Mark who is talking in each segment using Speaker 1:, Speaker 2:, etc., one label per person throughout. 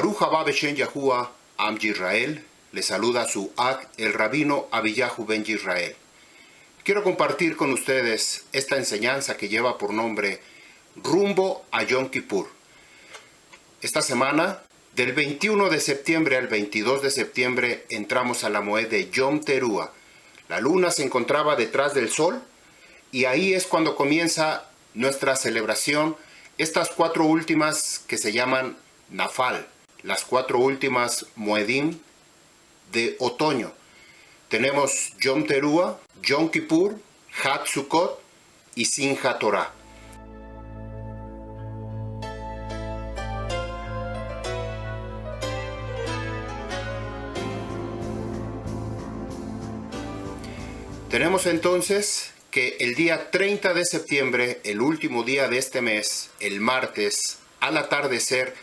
Speaker 1: Baruch haba Beshem Yahuwah Am Yisrael, le saluda su Ag, el rabino Abiyahu ben Yisrael. Quiero compartir con ustedes esta enseñanza que lleva por nombre Rumbo a Yom Kippur. Esta semana, del 21 de septiembre al 22 de septiembre, entramos a la moed de Yom Teruah. La luna se encontraba detrás del sol y ahí es cuando comienza nuestra celebración, estas 4 últimas que se llaman Nafal, las 4 últimas Moedim de otoño. Tenemos Yom Teruah, Yom Kippur, Hat Sukkot y Simchat Torah. Tenemos entonces que el día 30 de septiembre, el último día de este mes, el martes, al atardecer,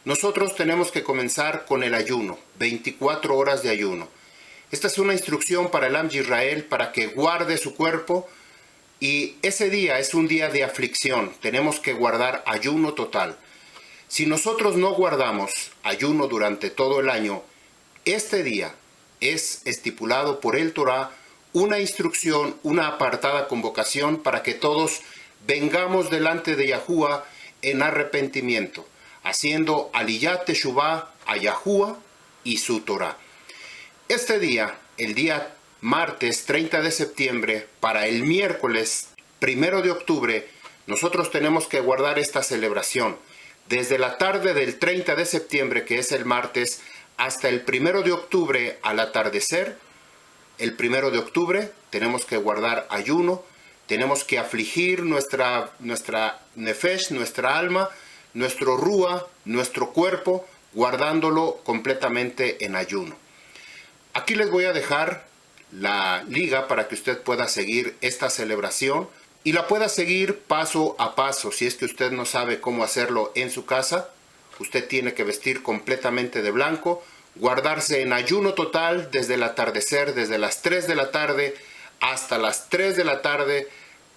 Speaker 1: nosotros tenemos que comenzar con el ayuno, 24 horas de ayuno. Esta es una instrucción para el Am Yisrael para que guarde su cuerpo y ese día es un día de aflicción. Tenemos que guardar ayuno total. Si nosotros no guardamos ayuno durante todo el año, este día es estipulado por el Torah una instrucción, una apartada convocación para que todos vengamos delante de Yahuwah en arrepentimiento, haciendo Aliyat Teshuvah a Yahuwah y su Torah. Este día, el día martes 30 de septiembre, para el miércoles 1 de octubre, nosotros tenemos que guardar esta celebración. Desde la tarde del 30 de septiembre, que es el martes, hasta el 1 de octubre al atardecer, el 1 de octubre tenemos que guardar ayuno, tenemos que afligir nuestra nefesh, nuestra alma, nuestro ruah, nuestro cuerpo, guardándolo completamente en ayuno. Aquí les voy a dejar la liga para que usted pueda seguir esta celebración y la pueda seguir paso a paso. Si es que usted no sabe cómo hacerlo en su casa, usted tiene que vestir completamente de blanco, guardarse en ayuno total desde el atardecer, desde las 3 de la tarde hasta las 3 de la tarde,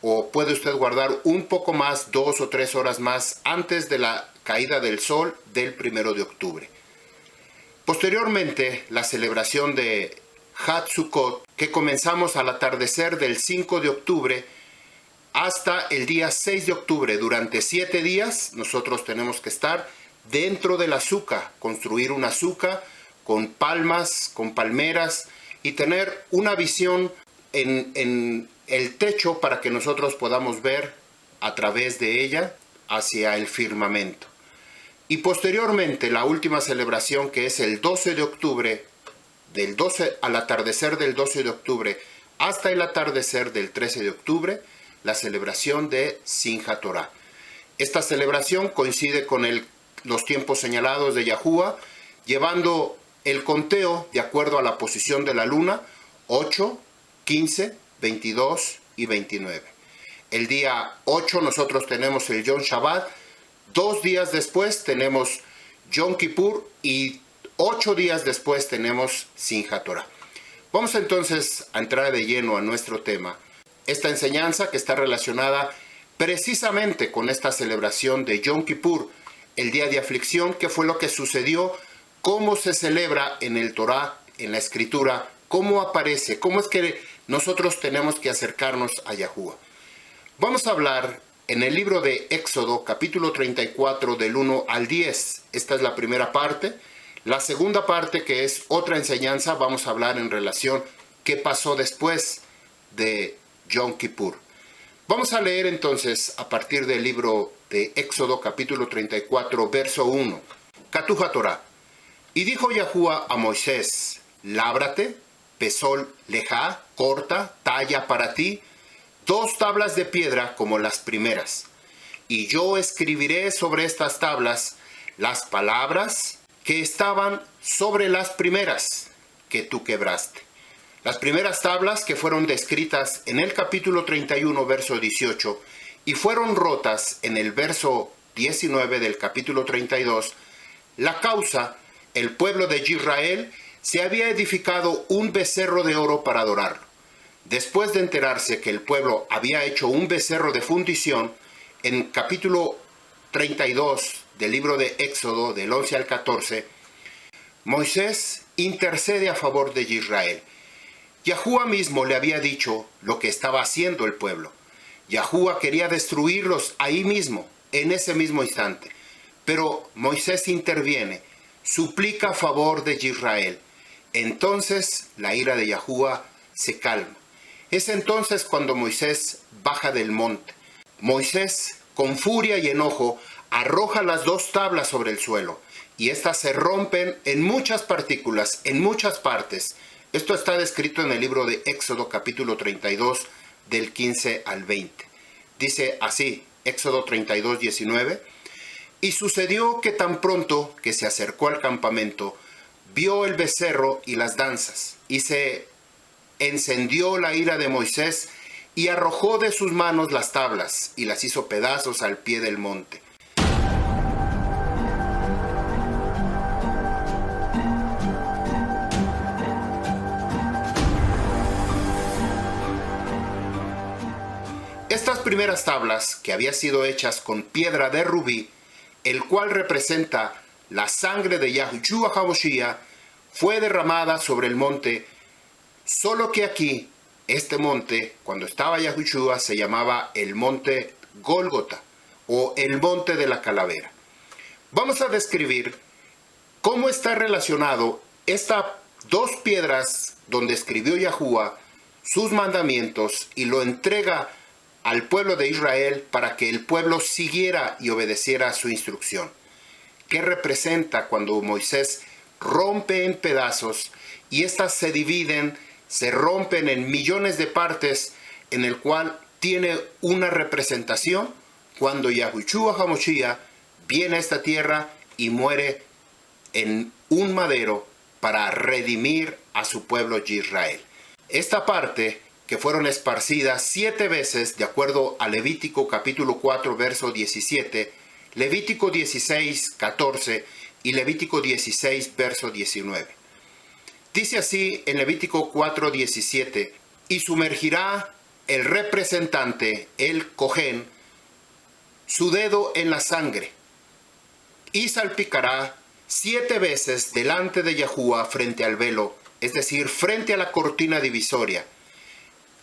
Speaker 1: o puede usted guardar un poco más, 2 o 3 horas más antes de la caída del sol del 1 de octubre. Posteriormente, la celebración de Hat Sukkot, que comenzamos al atardecer del 5 de octubre hasta el día 6 de octubre. Durante 7 días nosotros tenemos que estar dentro de la suca, construir una suca con palmas, con palmeras y tener una visión en el techo para que nosotros podamos ver a través de ella hacia el firmamento. Y posteriormente la última celebración, que es el 12 de octubre, del 12 al atardecer del 12 de octubre hasta el atardecer del 13 de octubre, la celebración de Simchat Torah. Esta celebración coincide con los tiempos señalados de Yahuwah, llevando el conteo de acuerdo a la posición de la luna, 8, 15, 22 y 29. El día 8 nosotros tenemos el Yom Shabbat, 2 días después tenemos Yom Kippur y 8 días después tenemos Simchat Torah. Vamos entonces a entrar de lleno a nuestro tema. Esta enseñanza que está relacionada precisamente con esta celebración de Yom Kippur, el día de aflicción, que fue lo que sucedió, cómo se celebra en el Torah, en la Escritura, cómo aparece, cómo es que nosotros tenemos que acercarnos a Yahuwah. Vamos a hablar en el libro de Éxodo, capítulo 34, del 1 al 10. Esta es la primera parte. La segunda parte, que es otra enseñanza, vamos a hablar en relación qué pasó después de Yom Kippur. Vamos a leer entonces a partir del libro de Éxodo, capítulo 34, verso 1. Katuja Torah. Y dijo Yahuwah a Moisés, lábrate, pesol lejá, corta, talla para ti, 2 tablas de piedra como las primeras. Y yo escribiré sobre estas tablas las palabras que estaban sobre las primeras que tú quebraste. Las primeras tablas que fueron descritas en el capítulo 31, verso 18, y fueron rotas en el verso 19 del capítulo 32, la causa, el pueblo de Israel se había edificado un becerro de oro para adorarlo. Después de enterarse que el pueblo había hecho un becerro de fundición, en capítulo 32 del libro de Éxodo, del 11 al 14, Moisés intercede a favor de Israel. Yahuwah mismo le había dicho lo que estaba haciendo el pueblo. Yahuwah quería destruirlos ahí mismo, en ese mismo instante. Pero Moisés interviene, suplica a favor de Israel. Entonces la ira de Yahuwah se calma. Es entonces cuando Moisés baja del monte. Moisés, con furia y enojo, arroja las dos tablas sobre el suelo, y éstas se rompen en muchas partículas, en muchas partes. Esto está descrito en el libro de Éxodo capítulo 32, del 15 al 20. Dice así, Éxodo 32, 19. Y sucedió que tan pronto que se acercó al campamento, vio el becerro y las danzas, y se encendió la ira de Moisés, y arrojó de sus manos las tablas, y las hizo pedazos al pie del monte. Estas primeras tablas, que habían sido hechas con piedra de rubí, el cual representa la sangre de Yahushua HaMashiach, fue derramada sobre el monte, solo que aquí, este monte, cuando estaba Yahushua, se llamaba el monte Gólgota, o el monte de la calavera. Vamos a describir cómo está relacionado estas dos piedras donde escribió Yahuwah sus mandamientos y lo entrega al pueblo de Israel para que el pueblo siguiera y obedeciera su instrucción. ¿Qué representa cuando Moisés rompe en pedazos y éstas se dividen, se rompen en millones de partes, en el cual tiene una representación cuando Yahushua HaMashiach viene a esta tierra y muere en un madero para redimir a su pueblo de Israel? Esta parte, que fueron esparcidas 7 veces de acuerdo a Levítico capítulo 4 verso 17, Levítico 16, 14 y Levítico 16 verso 19. Dice así en Levítico 4, 17, y sumergirá el representante, el Cohen, su dedo en la sangre, y salpicará 7 veces delante de Yahuwah frente al velo, es decir, frente a la cortina divisoria.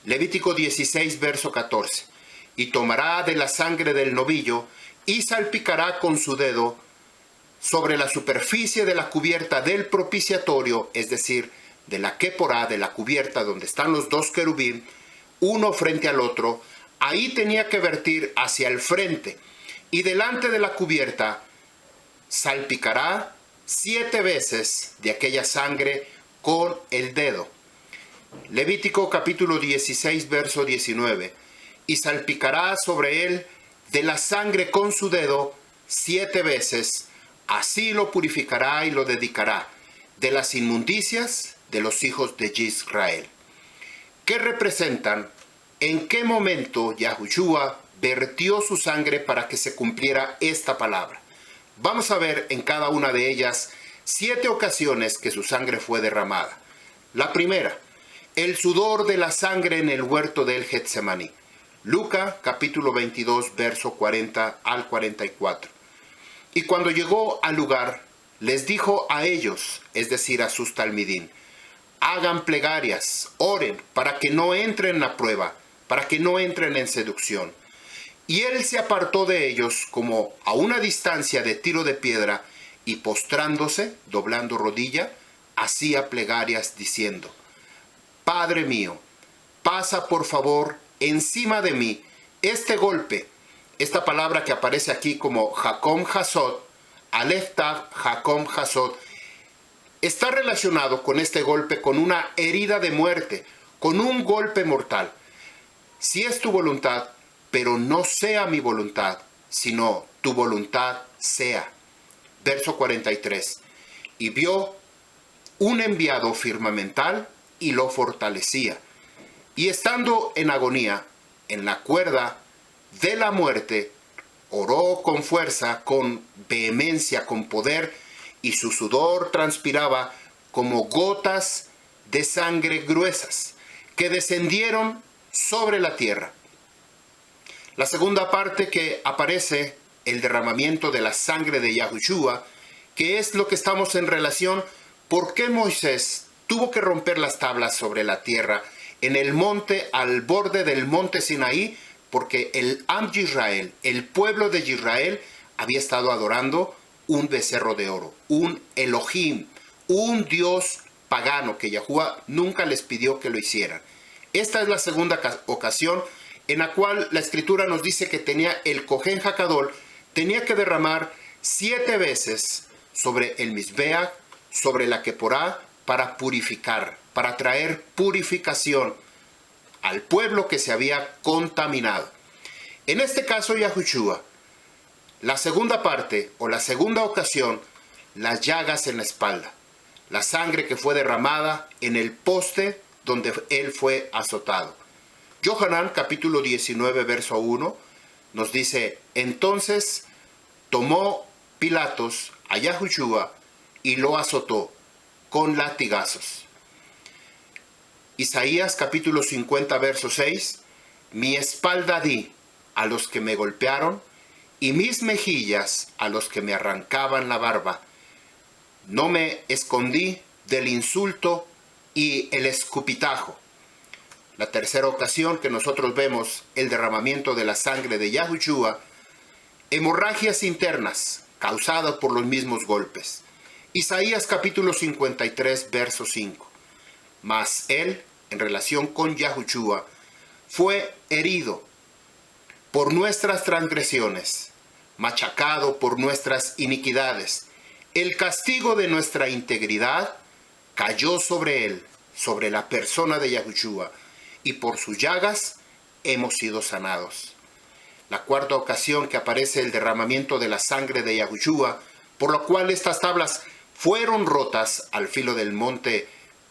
Speaker 1: Levítico 16, verso 14. Y tomará de la sangre del novillo y salpicará con su dedo sobre la superficie de la cubierta del propiciatorio, es decir, de la képorá, de la cubierta donde están los dos querubín, uno frente al otro. Ahí tenía que vertir hacia el frente, y delante de la cubierta salpicará 7 veces de aquella sangre con el dedo. Levítico capítulo 16, verso 19. Y salpicará sobre él de la sangre con su dedo 7 veces, así lo purificará y lo dedicará de las inmundicias de los hijos de Israel. ¿Qué representan? ¿En qué momento Yahushua vertió su sangre para que se cumpliera esta palabra? Vamos a ver en cada una de ellas 7 ocasiones que su sangre fue derramada. La primera, el sudor de la sangre en el huerto del Getsemaní. Lucas capítulo 22, verso 40 al 44. Y cuando llegó al lugar, les dijo a ellos, es decir, a sus talmidín, hagan plegarias, oren, para que no entren en la prueba, para que no entren en seducción. Y él se apartó de ellos como a una distancia de tiro de piedra, y postrándose, doblando rodilla, hacía plegarias diciendo, Padre mío, pasa por favor encima de mí este golpe. Esta palabra que aparece aquí como Hakom Hasod, Aleph Tav Hakom Hasod, está relacionado con este golpe, con una herida de muerte, con un golpe mortal. Si es tu voluntad, pero no sea mi voluntad, sino tu voluntad sea. Verso 43. Y vio un enviado firmamental y lo fortalecía. Y estando en agonía, en la cuerda de la muerte, oró con fuerza, con vehemencia, con poder, y su sudor transpiraba como gotas de sangre gruesas, que descendieron sobre la tierra. La segunda parte que aparece el derramamiento de la sangre de Yahushua, que es lo que estamos en relación, ¿por qué Moisés tuvo que romper las tablas sobre la tierra en el monte, al borde del monte Sinaí? Porque el Am Yisrael, el pueblo de Israel, había estado adorando un becerro de oro, un Elohim, un dios pagano que Yahuwah nunca les pidió que lo hicieran. Esta es la segunda ocasión en la cual la Escritura nos dice que tenía el Cohen Hakadol, tenía que derramar 7 veces sobre el Mizbeach, sobre la Keporá, para purificar, para traer purificación al pueblo que se había contaminado. En este caso, Yahushua, la segunda parte o la segunda ocasión, las llagas en la espalda, la sangre que fue derramada en el poste donde él fue azotado. Yohanan capítulo 19 verso 1 nos dice: entonces tomó Pilatos a Yahushua y lo azotó con latigazos. Isaías capítulo 50 verso 6: mi espalda di a los que me golpearon y mis mejillas a los que me arrancaban la barba. No me escondí del insulto y el escupitajo. La tercera ocasión que nosotros vemos el derramamiento de la sangre de Yahushua, hemorragias internas causadas por los mismos golpes. Isaías capítulo 53 verso 5. Mas él, en relación con Yahushua, fue herido por nuestras transgresiones, machacado por nuestras iniquidades. El castigo de nuestra integridad cayó sobre él, sobre la persona de Yahushua, y por sus llagas hemos sido sanados. La cuarta ocasión que aparece el derramamiento de la sangre de Yahushua, por lo cual estas tablas fueron rotas al filo del monte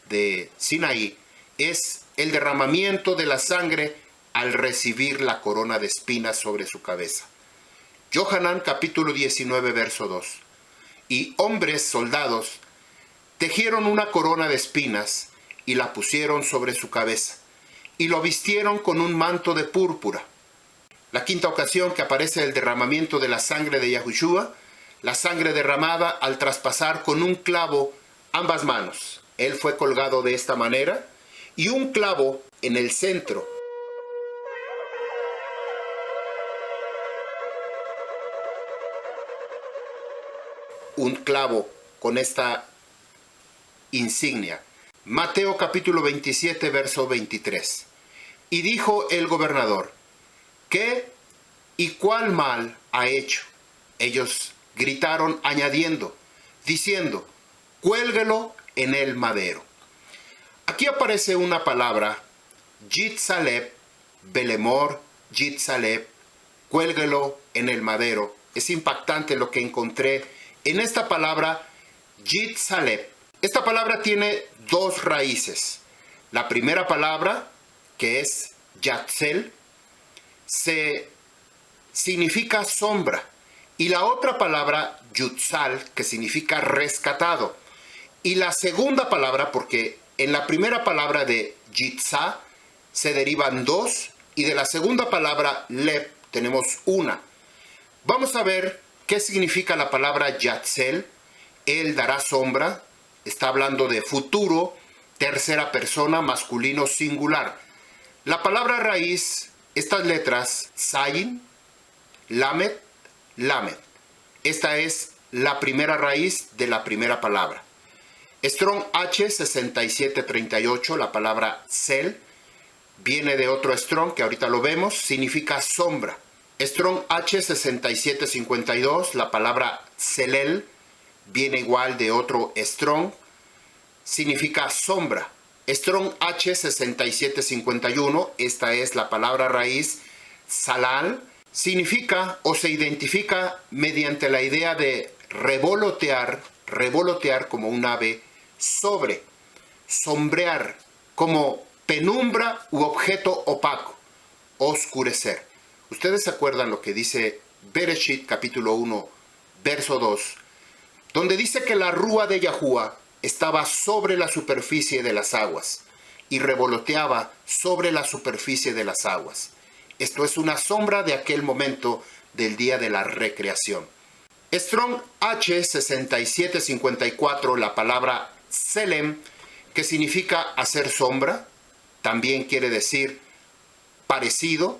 Speaker 1: de Sinaí, es el derramamiento de la sangre al recibir la corona de espinas sobre su cabeza. Yohanan capítulo 19 verso 2. Y hombres soldados tejieron una corona de espinas y la pusieron sobre su cabeza, y lo vistieron con un manto de púrpura. La quinta ocasión que aparece el derramamiento de la sangre de Yahushua, la sangre derramada al traspasar con un clavo ambas manos. Él fue colgado de esta manera, y un clavo en el centro. Un clavo con esta insignia. Mateo capítulo 27 verso 23. Y dijo el gobernador: ¿qué y cuál mal ha hecho? Ellos gritaron añadiendo, diciendo: cuélguelo en el madero. Aquí aparece una palabra, Yitzaleb, Belemor, Yitzaleb, cuélguelo en el madero. Es impactante lo que encontré en esta palabra, Yitzaleb. Esta palabra tiene 2 raíces. La primera palabra, que es Yatzel, significa sombra. Y la otra palabra, Yutzal, que significa rescatado. Y la segunda palabra, porque en la primera palabra de Yitzá se derivan 2, y de la segunda palabra Leb tenemos una. Vamos a ver qué significa la palabra Yatzel. Él dará sombra. Está hablando de futuro, tercera persona, masculino singular. La palabra raíz, estas letras, Zayin, Lamed, Lamed. Esta es la primera raíz de la primera palabra. Strong H 6738, la palabra Sel, viene de otro Strong que ahorita lo vemos, significa sombra. Strong H 6752, la palabra Selel, viene igual de otro Strong, significa sombra. Strong H 6751, esta es la palabra raíz Salal, significa o se identifica mediante la idea de revolotear como un ave sobre, sombrear, como penumbra u objeto opaco, oscurecer. Ustedes se acuerdan lo que dice Bereshit capítulo 1, verso 2, donde dice que la rúa de Yahuwah estaba sobre la superficie de las aguas y revoloteaba sobre la superficie de las aguas. Esto es una sombra de aquel momento del día de la recreación. Strong H6754, la palabra Selem, que significa hacer sombra, también quiere decir parecido,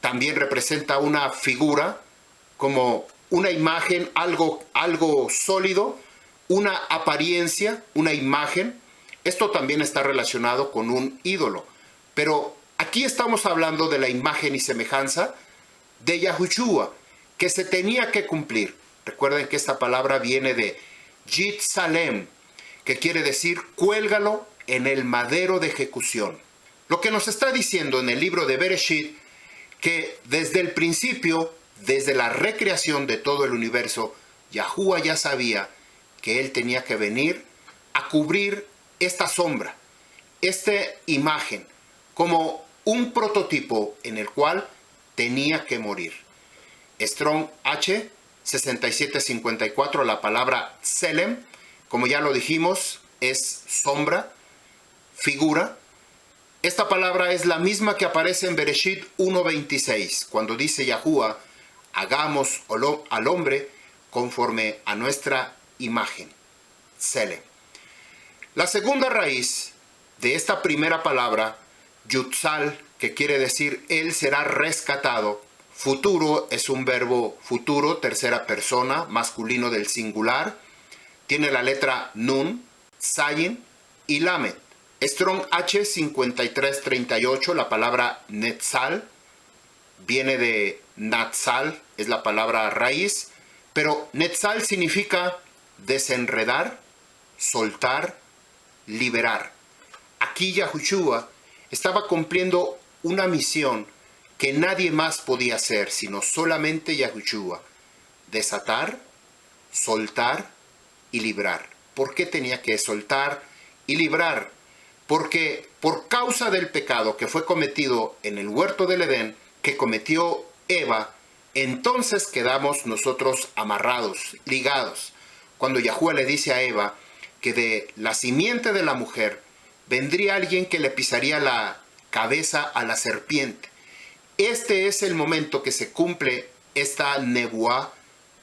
Speaker 1: también representa una figura como una imagen, algo sólido, una apariencia, una imagen. Esto también está relacionado con un ídolo. Pero aquí estamos hablando de la imagen y semejanza de Yahushua, que se tenía que cumplir. Recuerden que esta palabra viene de Yit Salem, que quiere decir cuélgalo en el madero de ejecución. Lo que nos está diciendo en el libro de Bereshit, que desde el principio, desde la recreación de todo el universo, Yahuwah ya sabía que él tenía que venir a cubrir esta sombra, esta imagen, como un prototipo en el cual tenía que morir. Strong H 6754, la palabra Selem, como ya lo dijimos, es sombra, figura. Esta palabra es la misma que aparece en Bereshit 1.26, cuando dice Yahuwah, hagamos al hombre conforme a nuestra imagen. Selem. La segunda raíz de esta primera palabra, Yutzal, que quiere decir él será rescatado. Futuro es un verbo futuro, tercera persona, masculino del singular. Tiene la letra Nun, Zayin y Lamed. Strong H 5338, la palabra Netzal, viene de Natzal, es la palabra raíz, pero Netzal significa desenredar, soltar, liberar. Aquí Yahushua estaba cumpliendo una misión que nadie más podía hacer, sino solamente Yahushua. Desatar, soltar y librar. ¿Por qué tenía que soltar y librar? Porque por causa del pecado que fue cometido en el huerto del Edén, que cometió Eva, entonces quedamos nosotros amarrados, ligados. Cuando Yahuwah le dice a Eva que de la simiente de la mujer vendría alguien que le pisaría la cabeza a la serpiente. Este es el momento que se cumple esta nebuá,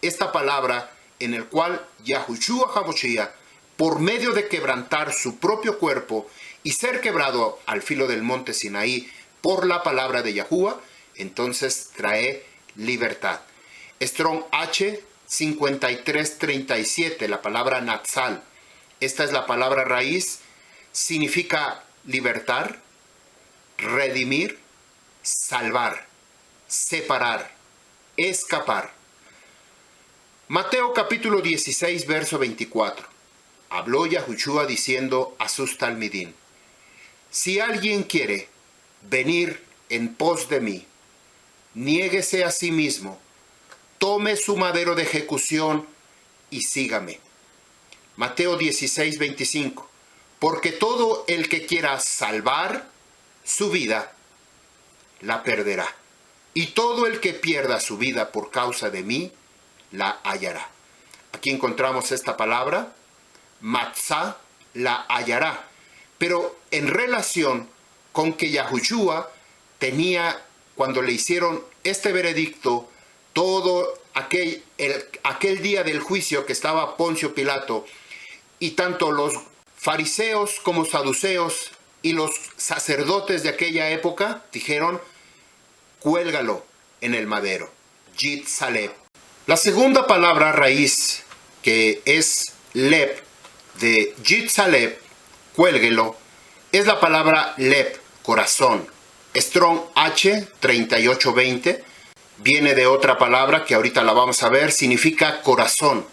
Speaker 1: esta palabra en el cual Yahushua HaMashiach, por medio de quebrantar su propio cuerpo y ser quebrado al filo del monte Sinaí por la palabra de Yahuwah, entonces trae libertad. Strong H 5337, la palabra Natzal. Esta es la palabra raíz, significa libertar, redimir, salvar, separar, escapar. Mateo capítulo 16, verso 24. Habló Yahushua diciendo a sus talmidín: si alguien quiere venir en pos de mí, niéguese a sí mismo, tome su madero de ejecución y sígame. Mateo 16, 25. Porque todo el que quiera salvar su vida, la perderá. Y todo el que pierda su vida por causa de mí, la hallará. Aquí encontramos esta palabra, matzah, la hallará. Pero en relación con que Yahushua tenía, cuando le hicieron este veredicto, todo aquel día del juicio que estaba Poncio Pilato, y tanto los fariseos como saduceos y los sacerdotes de aquella época dijeron: cuélgalo en el madero. Yit Saleb. La segunda palabra raíz, que es leb, de Yit Saleb, cuélguelo, es la palabra leb, corazón. Strong H 3820 viene de otra palabra que ahorita la vamos a ver, significa corazón.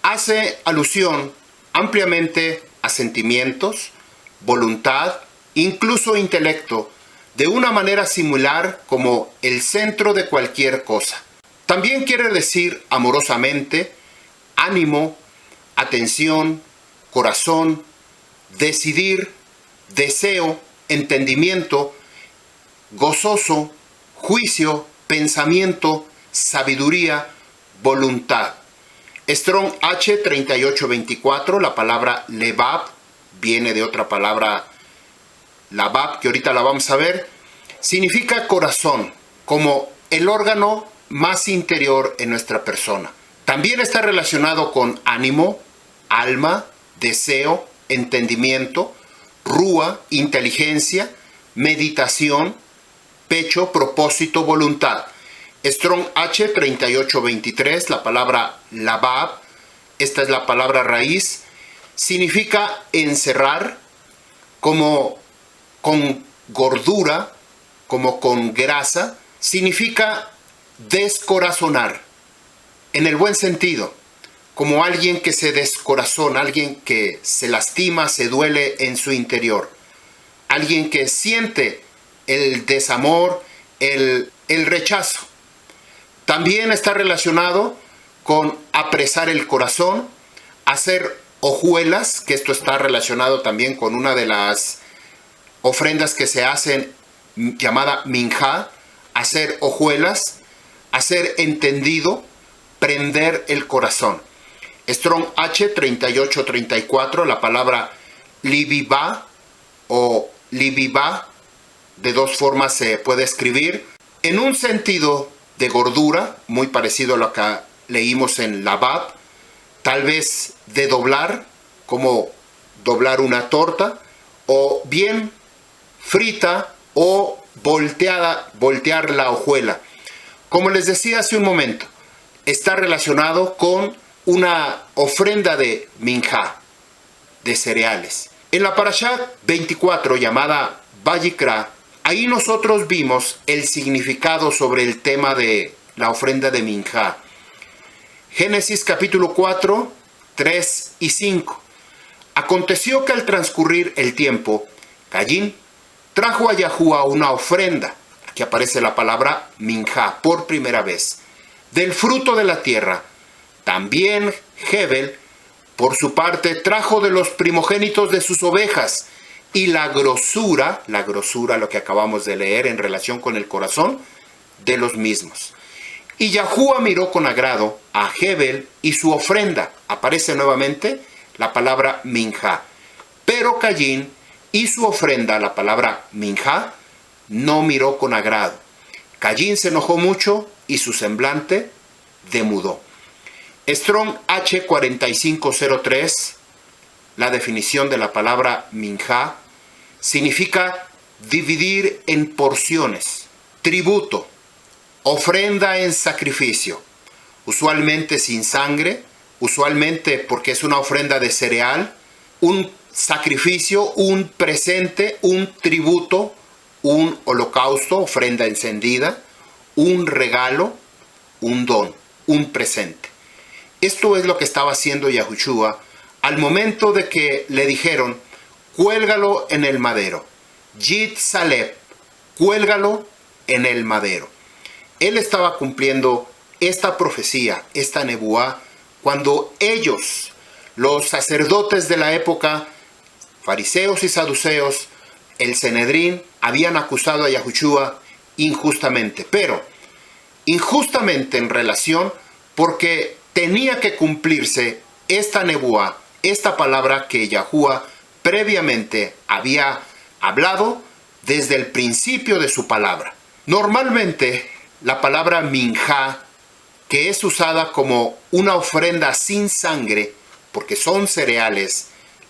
Speaker 1: Hace alusión ampliamente a sentimientos, voluntad, incluso intelecto, de una manera similar como el centro de cualquier cosa. También quiere decir amorosamente, ánimo, atención, corazón, decidir, deseo, entendimiento, gozoso, juicio, pensamiento, sabiduría, voluntad. Strong H 3824, la palabra lebab, viene de otra palabra, labab, que ahorita la vamos a ver, significa corazón, como el órgano más interior en nuestra persona. También está relacionado con ánimo, alma, deseo, entendimiento, rúa, inteligencia, meditación, pecho, propósito, voluntad. Strong H 3823, la palabra labab, esta es la palabra raíz, significa encerrar, como con gordura, como con grasa, significa descorazonar, en el buen sentido, como alguien que se descorazona, alguien que se lastima, se duele en su interior, alguien que siente el desamor, el rechazo. También está relacionado con apresar el corazón, hacer hojuelas, que esto está relacionado también con una de las ofrendas que se hacen llamada minjá, hacer hojuelas, hacer entendido, prender el corazón. Strong H 3834, la palabra libibá o libibá, de dos formas se puede escribir, en un sentido de gordura, muy parecido a lo que leímos en labab, tal vez de doblar, como doblar una torta, o bien frita o voltear la hojuela. Como les decía hace un momento, está relacionado con una ofrenda de minjá, de cereales. En la parashá 24 llamada Vayikra, ahí nosotros vimos el significado sobre el tema de la ofrenda de minjá. Génesis capítulo 4, 3 y 5. Aconteció que al transcurrir el tiempo, Caín trajo a Yahuwah una ofrenda, aquí aparece la palabra minjá por primera vez, del fruto de la tierra. También Hebel, por su parte, trajo de los primogénitos de sus ovejas, y la grosura, lo que acabamos de leer en relación con el corazón, de los mismos. Y Yahuwah miró con agrado a Hebel y su ofrenda. Aparece nuevamente la palabra minjá. Pero Caín y su ofrenda, la palabra minjá, no miró con agrado. Caín se enojó mucho y su semblante demudó. Strong H 4503, la definición de la palabra minjá, significa dividir en porciones, tributo, ofrenda en sacrificio, usualmente sin sangre, usualmente porque es una ofrenda de cereal, un sacrificio, un presente, un tributo, un holocausto, ofrenda encendida, un regalo, un don, un presente. Esto es lo que estaba haciendo Yahushua al momento de que le dijeron, cuélgalo en el madero. Yit Saleb, cuélgalo en el madero. Él estaba cumpliendo esta profecía, esta nebuá, cuando ellos, los sacerdotes de la época, fariseos y saduceos, el Sanedrín, habían acusado a Yahushua injustamente. Pero injustamente en relación porque tenía que cumplirse esta nebuá, esta palabra que Yahuwah previamente había hablado desde el principio de su palabra. Normalmente, la palabra minjá, que es usada como una ofrenda sin sangre, porque son cereales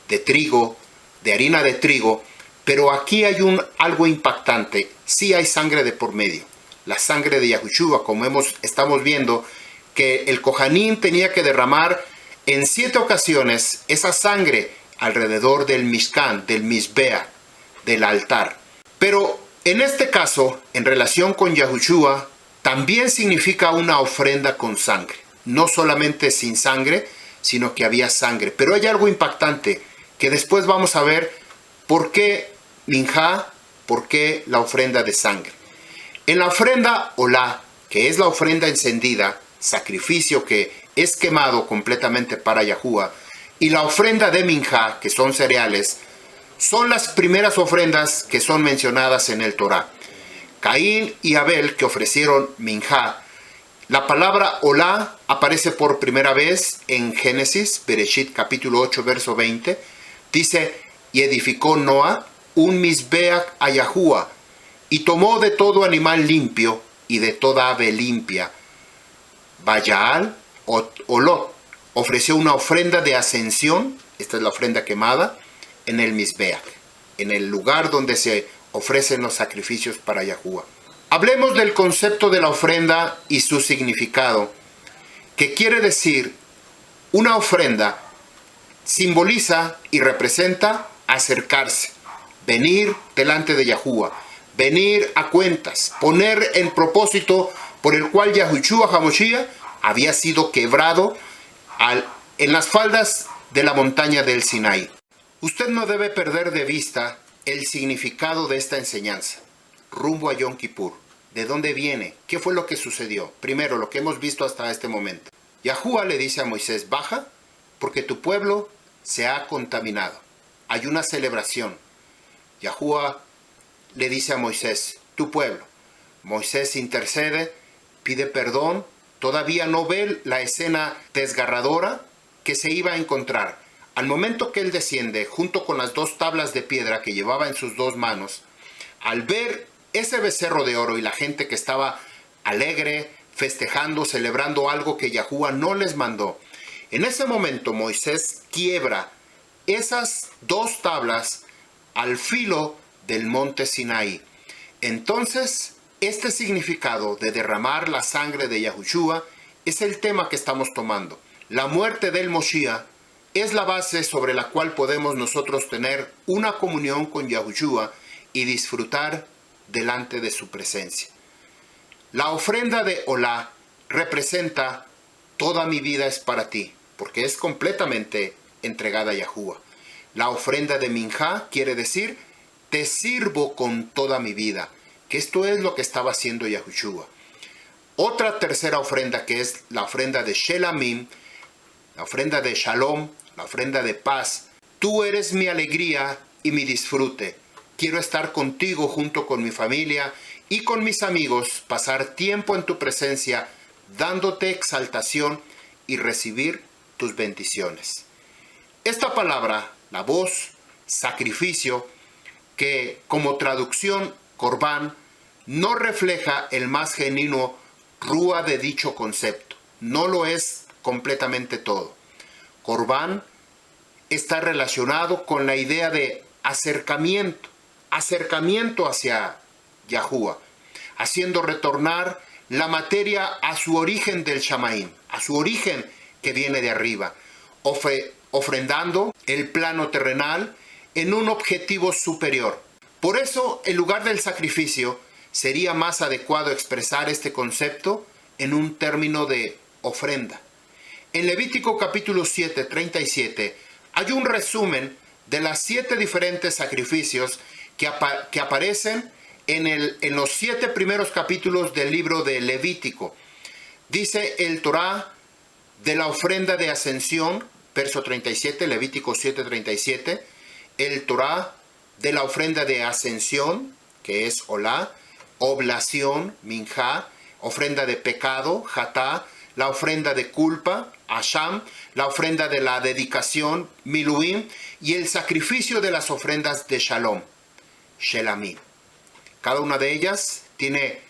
Speaker 1: de trigo, de harina de trigo, pero aquí hay algo impactante. Sí hay sangre de por medio. La sangre de Yahushua, como estamos viendo, que el Kohanim tenía que derramar en 7 ocasiones esa sangre alrededor del Mishkan, del Mizbeach, del altar. Pero en este caso, en relación con Yahushua, también significa una ofrenda con sangre. No solamente sin sangre, sino que había sangre. Pero hay algo impactante que después vamos a ver por qué minjá, por qué la ofrenda de sangre. En la ofrenda olá, que es la ofrenda encendida, sacrificio que es quemado completamente para Yahuwah, y la ofrenda de minjá, que son cereales, son las primeras ofrendas que son mencionadas en el Torá. Caín y Abel, que ofrecieron minjá, la palabra olá aparece por primera vez en Génesis, Bereshit capítulo 8, verso 20. Dice, y edificó Noa un Mizbeach a Yahuwah, y tomó de todo animal limpio y de toda ave limpia. Baal Olot ofreció una ofrenda de ascensión, esta es la ofrenda quemada, en el Mizbeach, en el lugar donde se ofrecen los sacrificios para Yahuwah. Hablemos del concepto de la ofrenda y su significado, que quiere decir, una ofrenda simboliza y representa acercarse, venir delante de Yahuwah, venir a cuentas, poner el propósito por el cual Yahushua HaMashiach había sido quebrado en las faldas de la montaña del Sinaí. Usted no debe perder de vista el significado de esta enseñanza, rumbo a Yom Kippur. ¿De dónde viene? ¿Qué fue lo que sucedió? Primero, lo que hemos visto hasta este momento. Yahuwah le dice a Moisés, baja, porque tu pueblo se ha contaminado. Hay una celebración. Yahuwah le dice a Moisés, tu pueblo. Moisés intercede, pide perdón, todavía no ve la escena desgarradora que se iba a encontrar. Al momento que él desciende, junto con las 2 tablas de piedra que llevaba en sus 2 manos, al ver ese becerro de oro y la gente que estaba alegre, festejando, celebrando algo que Yahuwah no les mandó, en ese momento Moisés quiebra esas 2 tablas al filo del monte Sinaí. Entonces, este significado de derramar la sangre de Yahushua es el tema que estamos tomando. La muerte del Moshiach es la base sobre la cual podemos nosotros tener una comunión con Yahushua y disfrutar delante de su presencia. La ofrenda de Olá representa toda mi vida es para ti, porque es completamente entregada a Yahuwah. La ofrenda de Minjá quiere decir, te sirvo con toda mi vida, que esto es lo que estaba haciendo Yahushua. Otra tercera ofrenda, que es la ofrenda de Shelamim, la ofrenda de Shalom, la ofrenda de paz. Tú eres mi alegría y mi disfrute. Quiero estar contigo junto con mi familia y con mis amigos, pasar tiempo en tu presencia, dándote exaltación y recibir tus bendiciones. Esta palabra, la voz, sacrificio, que como traducción, Corbán, no refleja el más genuino rúa de dicho concepto. No lo es completamente todo. Corbán está relacionado con la idea de acercamiento hacia Yahuwah, haciendo retornar la materia a su origen del Shamaim, a su origen que viene de arriba, ofrendando el plano terrenal en un objetivo superior. Por eso, en lugar del sacrificio, sería más adecuado expresar este concepto en un término de ofrenda. En Levítico capítulo 7, 37, hay un resumen de las 7 diferentes sacrificios que aparecen en los 7 primeros capítulos del libro de Levítico. Dice el Torá de la ofrenda de ascensión, verso 37, Levítico 7, 37, el Torá de la ofrenda de ascensión, que es Olá, oblación, Minjá, ofrenda de pecado, Jatá, la ofrenda de culpa, Asham, la ofrenda de la dedicación, Miluim, y el sacrificio de las ofrendas de Shalom, Shelamim. Cada una de ellas tiene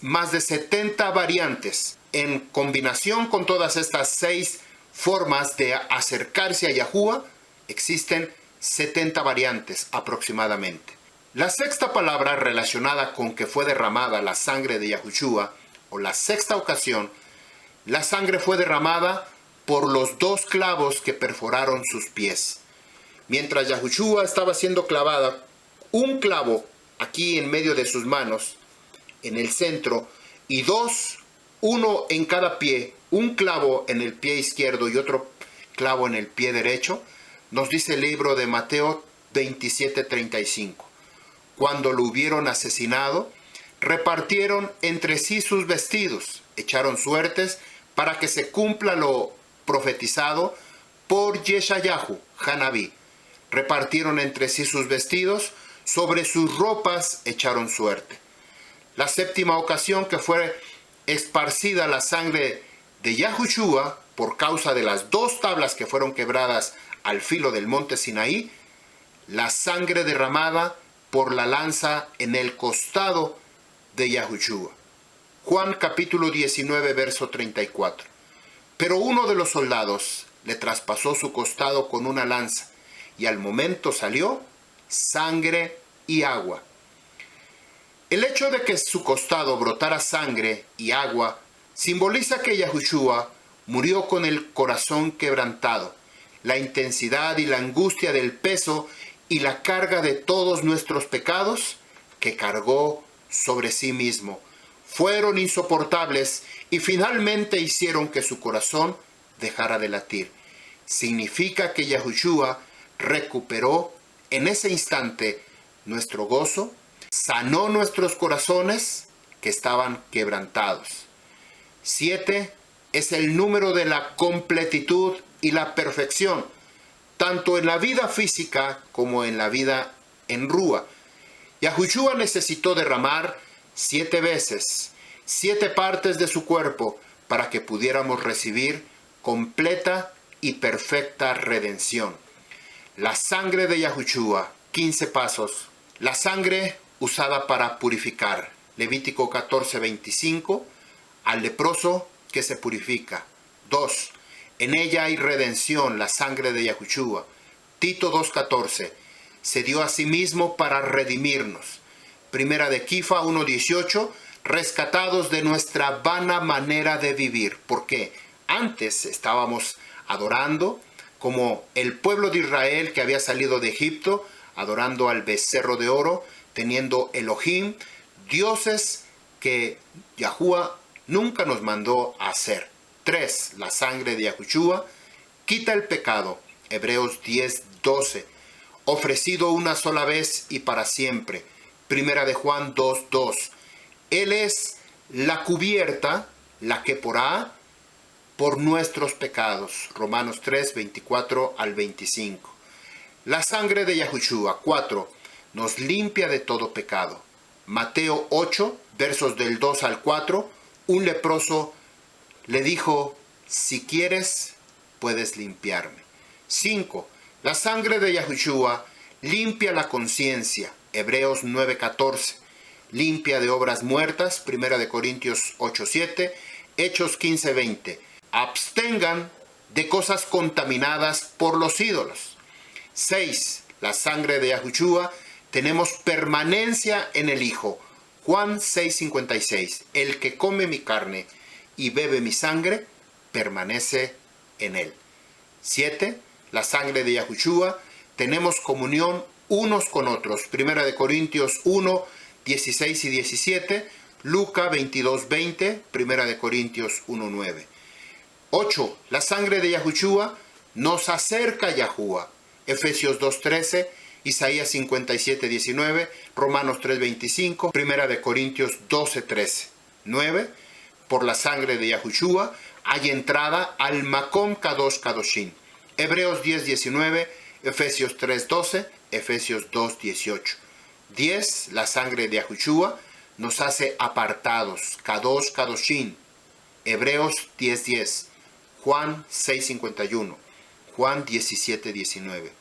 Speaker 1: más de 70 variantes. En combinación con todas estas 6 formas de acercarse a Yahuwah, existen 70 variantes aproximadamente. La sexta palabra relacionada con que fue derramada la sangre de Yahushua, o la sexta ocasión, la sangre fue derramada por los 2 clavos que perforaron sus pies. Mientras Yahushua estaba siendo clavada, un clavo aquí en medio de sus manos, en el centro, y 2, uno en cada pie, un clavo en el pie izquierdo y otro clavo en el pie derecho, nos dice el libro de Mateo 27:35. Cuando lo hubieron asesinado, repartieron entre sí sus vestidos, echaron suertes para que se cumpla lo profetizado por Yeshayahu, Hanabí. Repartieron entre sí sus vestidos, sobre sus ropas echaron suerte. La séptima ocasión que fue esparcida la sangre de Yahushua por causa de las 2 tablas que fueron quebradas al filo del monte Sinaí, la sangre derramada por la lanza en el costado de Yahushua. Juan capítulo 19, verso 34. Pero uno de los soldados le traspasó su costado con una lanza, y al momento salió sangre y agua. El hecho de que su costado brotara sangre y agua simboliza que Yahushua murió con el corazón quebrantado. La intensidad y la angustia del peso y la carga de todos nuestros pecados que cargó sobre sí mismo fueron insoportables y finalmente hicieron que su corazón dejara de latir. Significa que Yahushua recuperó en ese instante nuestro gozo, sanó nuestros corazones que estaban quebrantados. 7 es el número de la completitud y la perfección, tanto en la vida física como en la vida en Rúa. Yahushua necesitó derramar 7 veces, 7 partes de su cuerpo para que pudiéramos recibir completa y perfecta redención. La sangre de Yahushua, 15 pasos. La sangre usada para purificar. Levítico 14:25, al leproso que se purifica. 2. En ella hay redención, la sangre de Yahushua. Tito 2:14, se dio a sí mismo para redimirnos. Primera de Kifa 1:18, rescatados de nuestra vana manera de vivir. Porque antes estábamos adorando como el pueblo de Israel que había salido de Egipto, adorando al becerro de oro, teniendo Elohim, dioses que Yahushua nunca nos mandó a hacer. 3. La sangre de Yahushua quita el pecado. Hebreos 10:12. Ofrecido una sola vez y para siempre. Primera de Juan 2:2. Él es la cubierta, la keporá, por nuestros pecados. Romanos 3:24 al 25. La sangre de Yahushua. 4. Nos limpia de todo pecado. Mateo 8, versos del 2 al 4. Un leproso le dijo, si quieres, puedes limpiarme. 5. La sangre de Yahushua limpia la conciencia. Hebreos 9:14. Limpia de obras muertas. 1 Corintios 8:7. Hechos 15:20. Abstengan de cosas contaminadas por los ídolos. 6. La sangre de Yahushua, tenemos permanencia en el Hijo. Juan 6:56. El que come mi carne y bebe mi sangre, permanece en él. 7. La sangre de Yahushua, tenemos comunión unos con otros. 1 Corintios 1, 16 y 17. Lucas 22:20. 1 Corintios 1:9. 8. La sangre de Yahushua nos acerca a Yahuwah. Efesios 2:13, Isaías 57:19, Romanos 3:25, 1 Corintios 12:13. 9. Por la sangre de Yahushua hay entrada al Makom Kadosh Kadoshim. Hebreos 10:19, Efesios 3:12, Efesios 2:18. 10. La sangre de Yahushua nos hace apartados, Kadosh Kadoshim. Hebreos 10:10. Juan 6:51, Juan 17:19.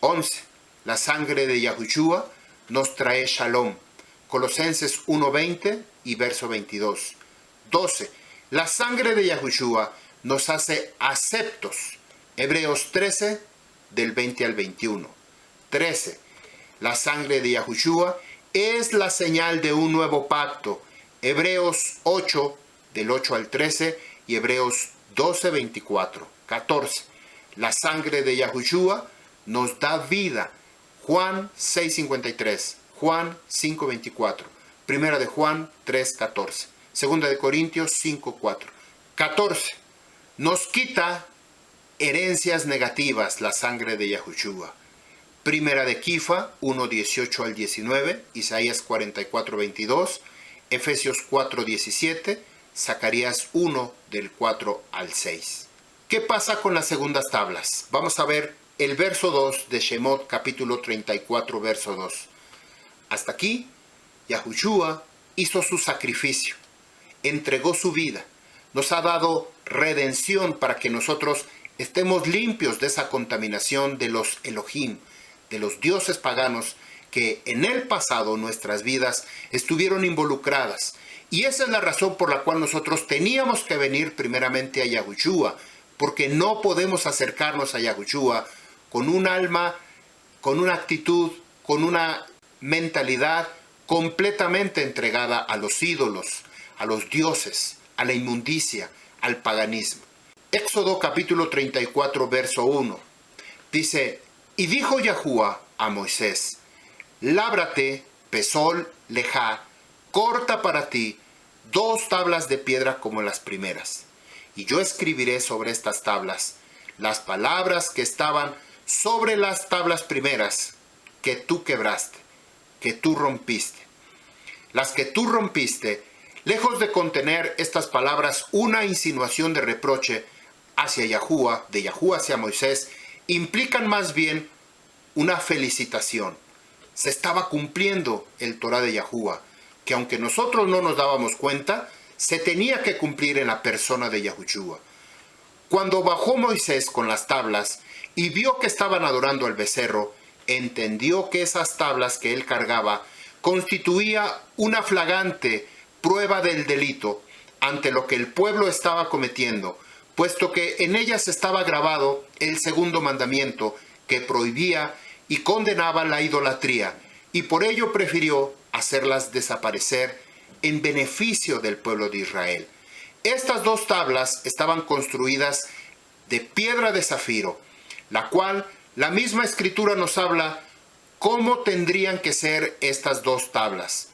Speaker 1: 11. La sangre de Yahushua nos trae shalom. Colosenses 1:20 y verso 22. 12. La sangre de Yahushua nos hace aceptos. Hebreos 13, del 20 al 21. 13. La sangre de Yahushua es la señal de un nuevo pacto. Hebreos 8, del 8 al 13 y Hebreos 12:24. 14. La sangre de Yahushua nos da vida. Juan 6:53. Juan 5:24. Primera de Juan 3:14. Segunda de Corintios 5:4. 14. Nos quita herencias negativas la sangre de Yahushua. Primera de Kifa 1:18 al 19. Isaías 44:22. Efesios 4:17. Zacarías 1, del 4 al 6. ¿Qué pasa con las segundas tablas? Vamos a ver el verso 2 de Shemot, capítulo 34, verso 2. Hasta aquí, Yahushua hizo su sacrificio, entregó su vida, nos ha dado redención para que nosotros estemos limpios de esa contaminación de los Elohim, de los dioses paganos que en el pasado nuestras vidas estuvieron involucradas. Y esa es la razón por la cual nosotros teníamos que venir primeramente a Yahushua, porque no podemos acercarnos a Yahushua con un alma, con una actitud, con una mentalidad completamente entregada a los ídolos, a los dioses, a la inmundicia, al paganismo. Éxodo capítulo 34, verso 1, dice: y dijo Yahuwah a Moisés: lábrate, pesol, lejá, corta para ti 2 tablas de piedra como las primeras, y yo escribiré sobre estas tablas las palabras que estaban sobre las tablas primeras que tú quebraste, que tú rompiste. Las que tú rompiste, lejos de contener estas palabras una insinuación de reproche hacia Yahuwah, de Yahuwah hacia Moisés, implican más bien una felicitación. Se estaba cumpliendo el Torah de Yahuwah, que aunque nosotros no nos dábamos cuenta, se tenía que cumplir en la persona de Yahushua. Cuando bajó Moisés con las tablas y vio que estaban adorando al becerro, entendió que esas tablas que él cargaba constituía una flagrante prueba del delito ante lo que el pueblo estaba cometiendo, puesto que en ellas estaba grabado el segundo mandamiento que prohibía y condenaba la idolatría, y por ello prefirió hacerlas desaparecer en beneficio del pueblo de Israel. Estas 2 tablas estaban construidas de piedra de zafiro, la cual la misma escritura nos habla cómo tendrían que ser estas 2 tablas.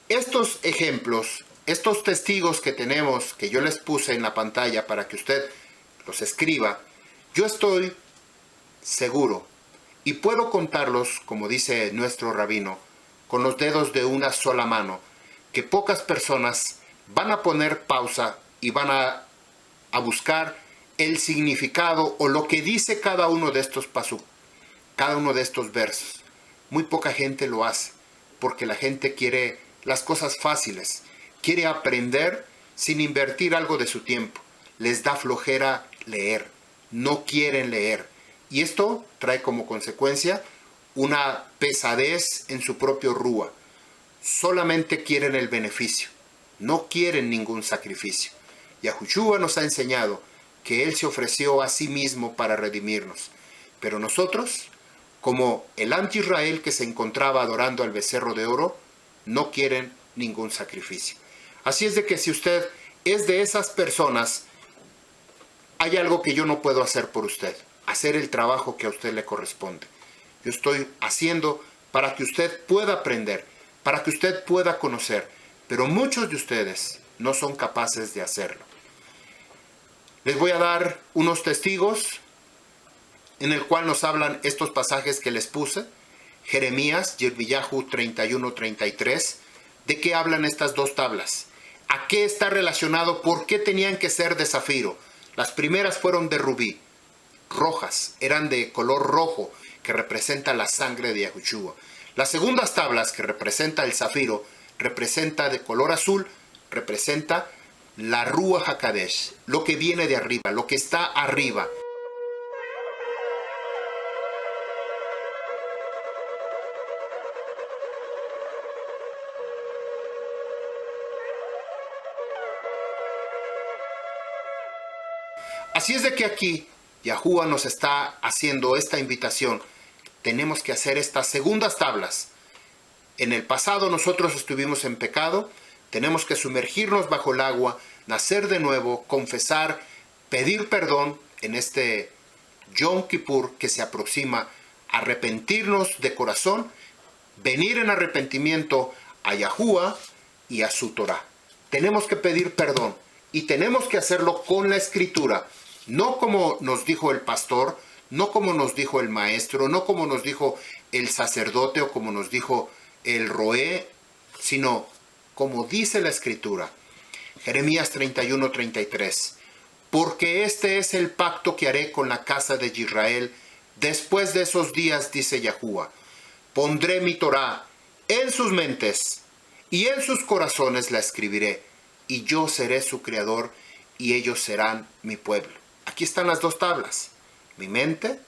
Speaker 1: Estos ejemplos, estos testigos que tenemos, que yo les puse en la pantalla para que usted los escriba, yo estoy seguro y puedo contarlos, como dice nuestro rabino, con los dedos de una sola mano, que pocas personas van a poner pausa y van a buscar el significado o lo que dice cada uno de estos pasuk, cada uno de estos versos. Muy poca gente lo hace, porque la gente quiere las cosas fáciles, quiere aprender sin invertir algo de su tiempo. Les da flojera leer, no quieren leer. Y esto trae como consecuencia una pesadez en su propio rúa. Solamente quieren el beneficio, no quieren ningún sacrificio. Yahushua nos ha enseñado que Él se ofreció a sí mismo para redimirnos. Pero nosotros, como el anti-Israel que se encontraba adorando al becerro de oro, no quieren ningún sacrificio. Así es de que si usted es de esas personas, hay algo que yo no puedo hacer por usted, hacer el trabajo que a usted le corresponde. Yo estoy haciendo para que usted pueda aprender, para que usted pueda conocer, pero muchos de ustedes no son capaces de hacerlo. Les voy a dar unos testigos en el cual nos hablan estos pasajes que les puse. Jeremías, Yirmiyahu 31-33, ¿de qué hablan estas 2 tablas? ¿A qué está relacionado? ¿Por qué tenían que ser de zafiro? Las primeras fueron de rubí, rojas, eran de color rojo, que representa la sangre de Yahushua. Las segundas tablas, que representa el zafiro, representa de color azul, representa la Ruach HaKadosh, lo que viene de arriba, lo que está arriba. Así es de que aquí Yahuwah nos está haciendo esta invitación. Tenemos que hacer estas segundas tablas. En el pasado nosotros estuvimos en pecado, tenemos que sumergirnos bajo el agua, nacer de nuevo, confesar, pedir perdón en este Yom Kippur que se aproxima, arrepentirnos de corazón, venir en arrepentimiento a Yahuwah y a su Torah. Tenemos que pedir perdón y tenemos que hacerlo con la escritura, no como nos dijo el pastor, no como nos dijo el maestro, no como nos dijo el sacerdote o como nos dijo el roé, sino como dice la escritura. Jeremías 31-33. Porque este es el pacto que haré con la casa de Israel después de esos días, dice Yahuwah. Pondré mi Torah en sus mentes y en sus corazones la escribiré, y yo seré su creador y ellos serán mi pueblo. Aquí están las 2 tablas, mi mente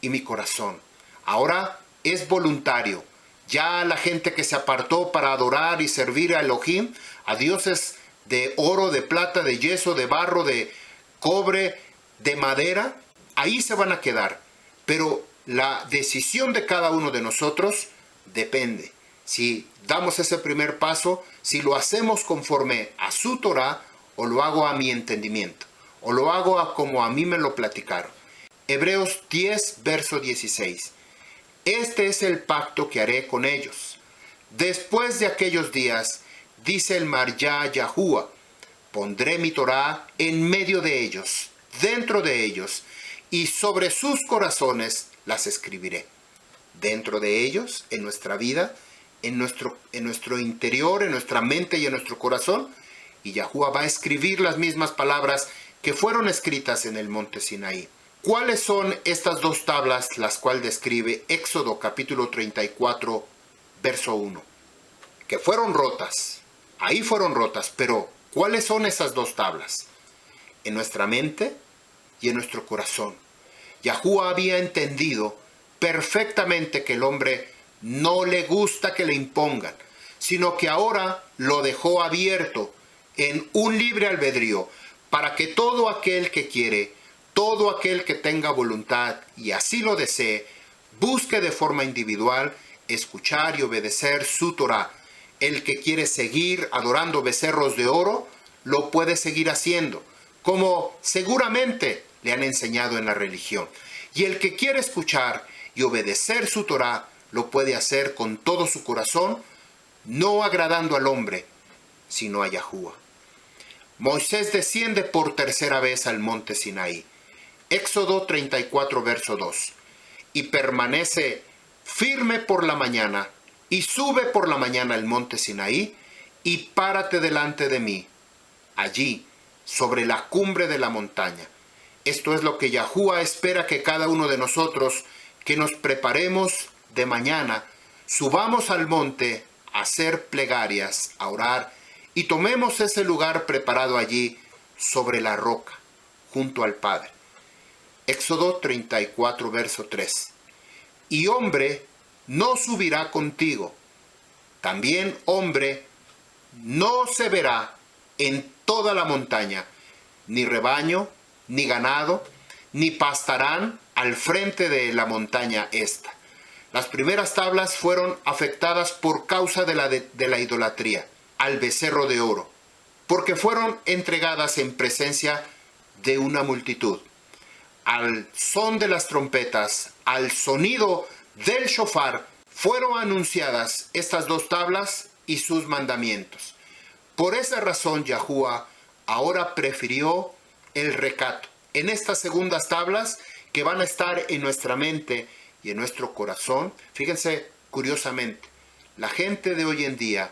Speaker 1: y mi corazón. Ahora es voluntario. Ya la gente que se apartó para adorar y servir a Elohim, a dioses de oro, de plata, de yeso, de barro, de cobre, de madera, ahí se van a quedar. Pero la decisión de cada uno de nosotros depende. Si damos ese primer paso, si lo hacemos conforme a su Torah, o lo hago a mi entendimiento, o lo hago como a mí me lo platicaron. Hebreos 10, verso 16. Este es el pacto que haré con ellos. Después de aquellos días, dice el Marjá Yahuwah, pondré mi Torah en medio de ellos, dentro de ellos, y sobre sus corazones las escribiré. Dentro de ellos, en nuestra vida, en nuestro interior, en nuestra mente y en nuestro corazón, y Yahuwah va a escribir las mismas palabras que fueron escritas en el monte Sinaí. ¿Cuáles son estas dos tablas las cuales describe Éxodo capítulo 34, verso 1? Que fueron rotas, ahí fueron rotas, pero ¿cuáles son esas dos tablas? En nuestra mente y en nuestro corazón. Yahuwah había entendido perfectamente que el hombre no le gusta que le impongan, sino que ahora lo dejó abierto en un libre albedrío para que todo aquel que quiere, todo aquel que tenga voluntad y así lo desee, busque de forma individual escuchar y obedecer su Torah. El que quiere seguir adorando becerros de oro, lo puede seguir haciendo, como seguramente le han enseñado en la religión. Y el que quiere escuchar y obedecer su Torah, lo puede hacer con todo su corazón, no agradando al hombre, sino a Yahuwah. Moisés desciende por tercera vez al monte Sinaí. Éxodo 34, verso 2. Y permanece firme por la mañana, y sube por la mañana al monte Sinaí, y párate delante de mí, allí, sobre la cumbre de la montaña. Esto es lo que Yahuwah espera que cada uno de nosotros, que nos preparemos de mañana, subamos al monte a hacer plegarias, a orar, y tomemos ese lugar preparado allí, sobre la roca, junto al Padre. Éxodo 34, verso 3. Y hombre no subirá contigo. También hombre no se verá en toda la montaña, ni rebaño, ni ganado, ni pastarán al frente de la montaña esta. Las primeras tablas fueron afectadas por causa de la idolatría al becerro de oro, porque fueron entregadas en presencia de una multitud. Al son de las trompetas, al sonido del shofar, fueron anunciadas estas dos tablas y sus mandamientos. Por esa razón Yahuwah ahora prefirió el recato en estas segundas tablas que van a estar en nuestra mente y en nuestro corazón. Fíjense, curiosamente, la gente de hoy en día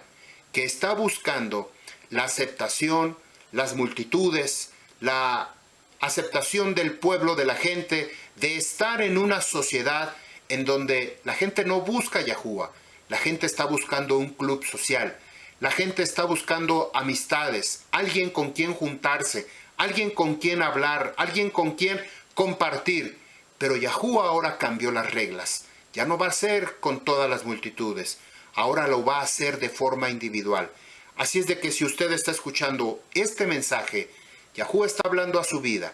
Speaker 1: que está buscando la aceptación, las multitudes, la aceptación del pueblo, de la gente, de estar en una sociedad en donde la gente no busca a Yahuwah, la gente está buscando un club social, la gente está buscando amistades, alguien con quien juntarse, alguien con quien hablar, alguien con quien compartir. Pero Yahuwah ahora cambió las reglas. Ya no va a ser con todas las multitudes. Ahora lo va a hacer de forma individual. Así es de que si usted está escuchando este mensaje, Yahuwah está hablando a su vida.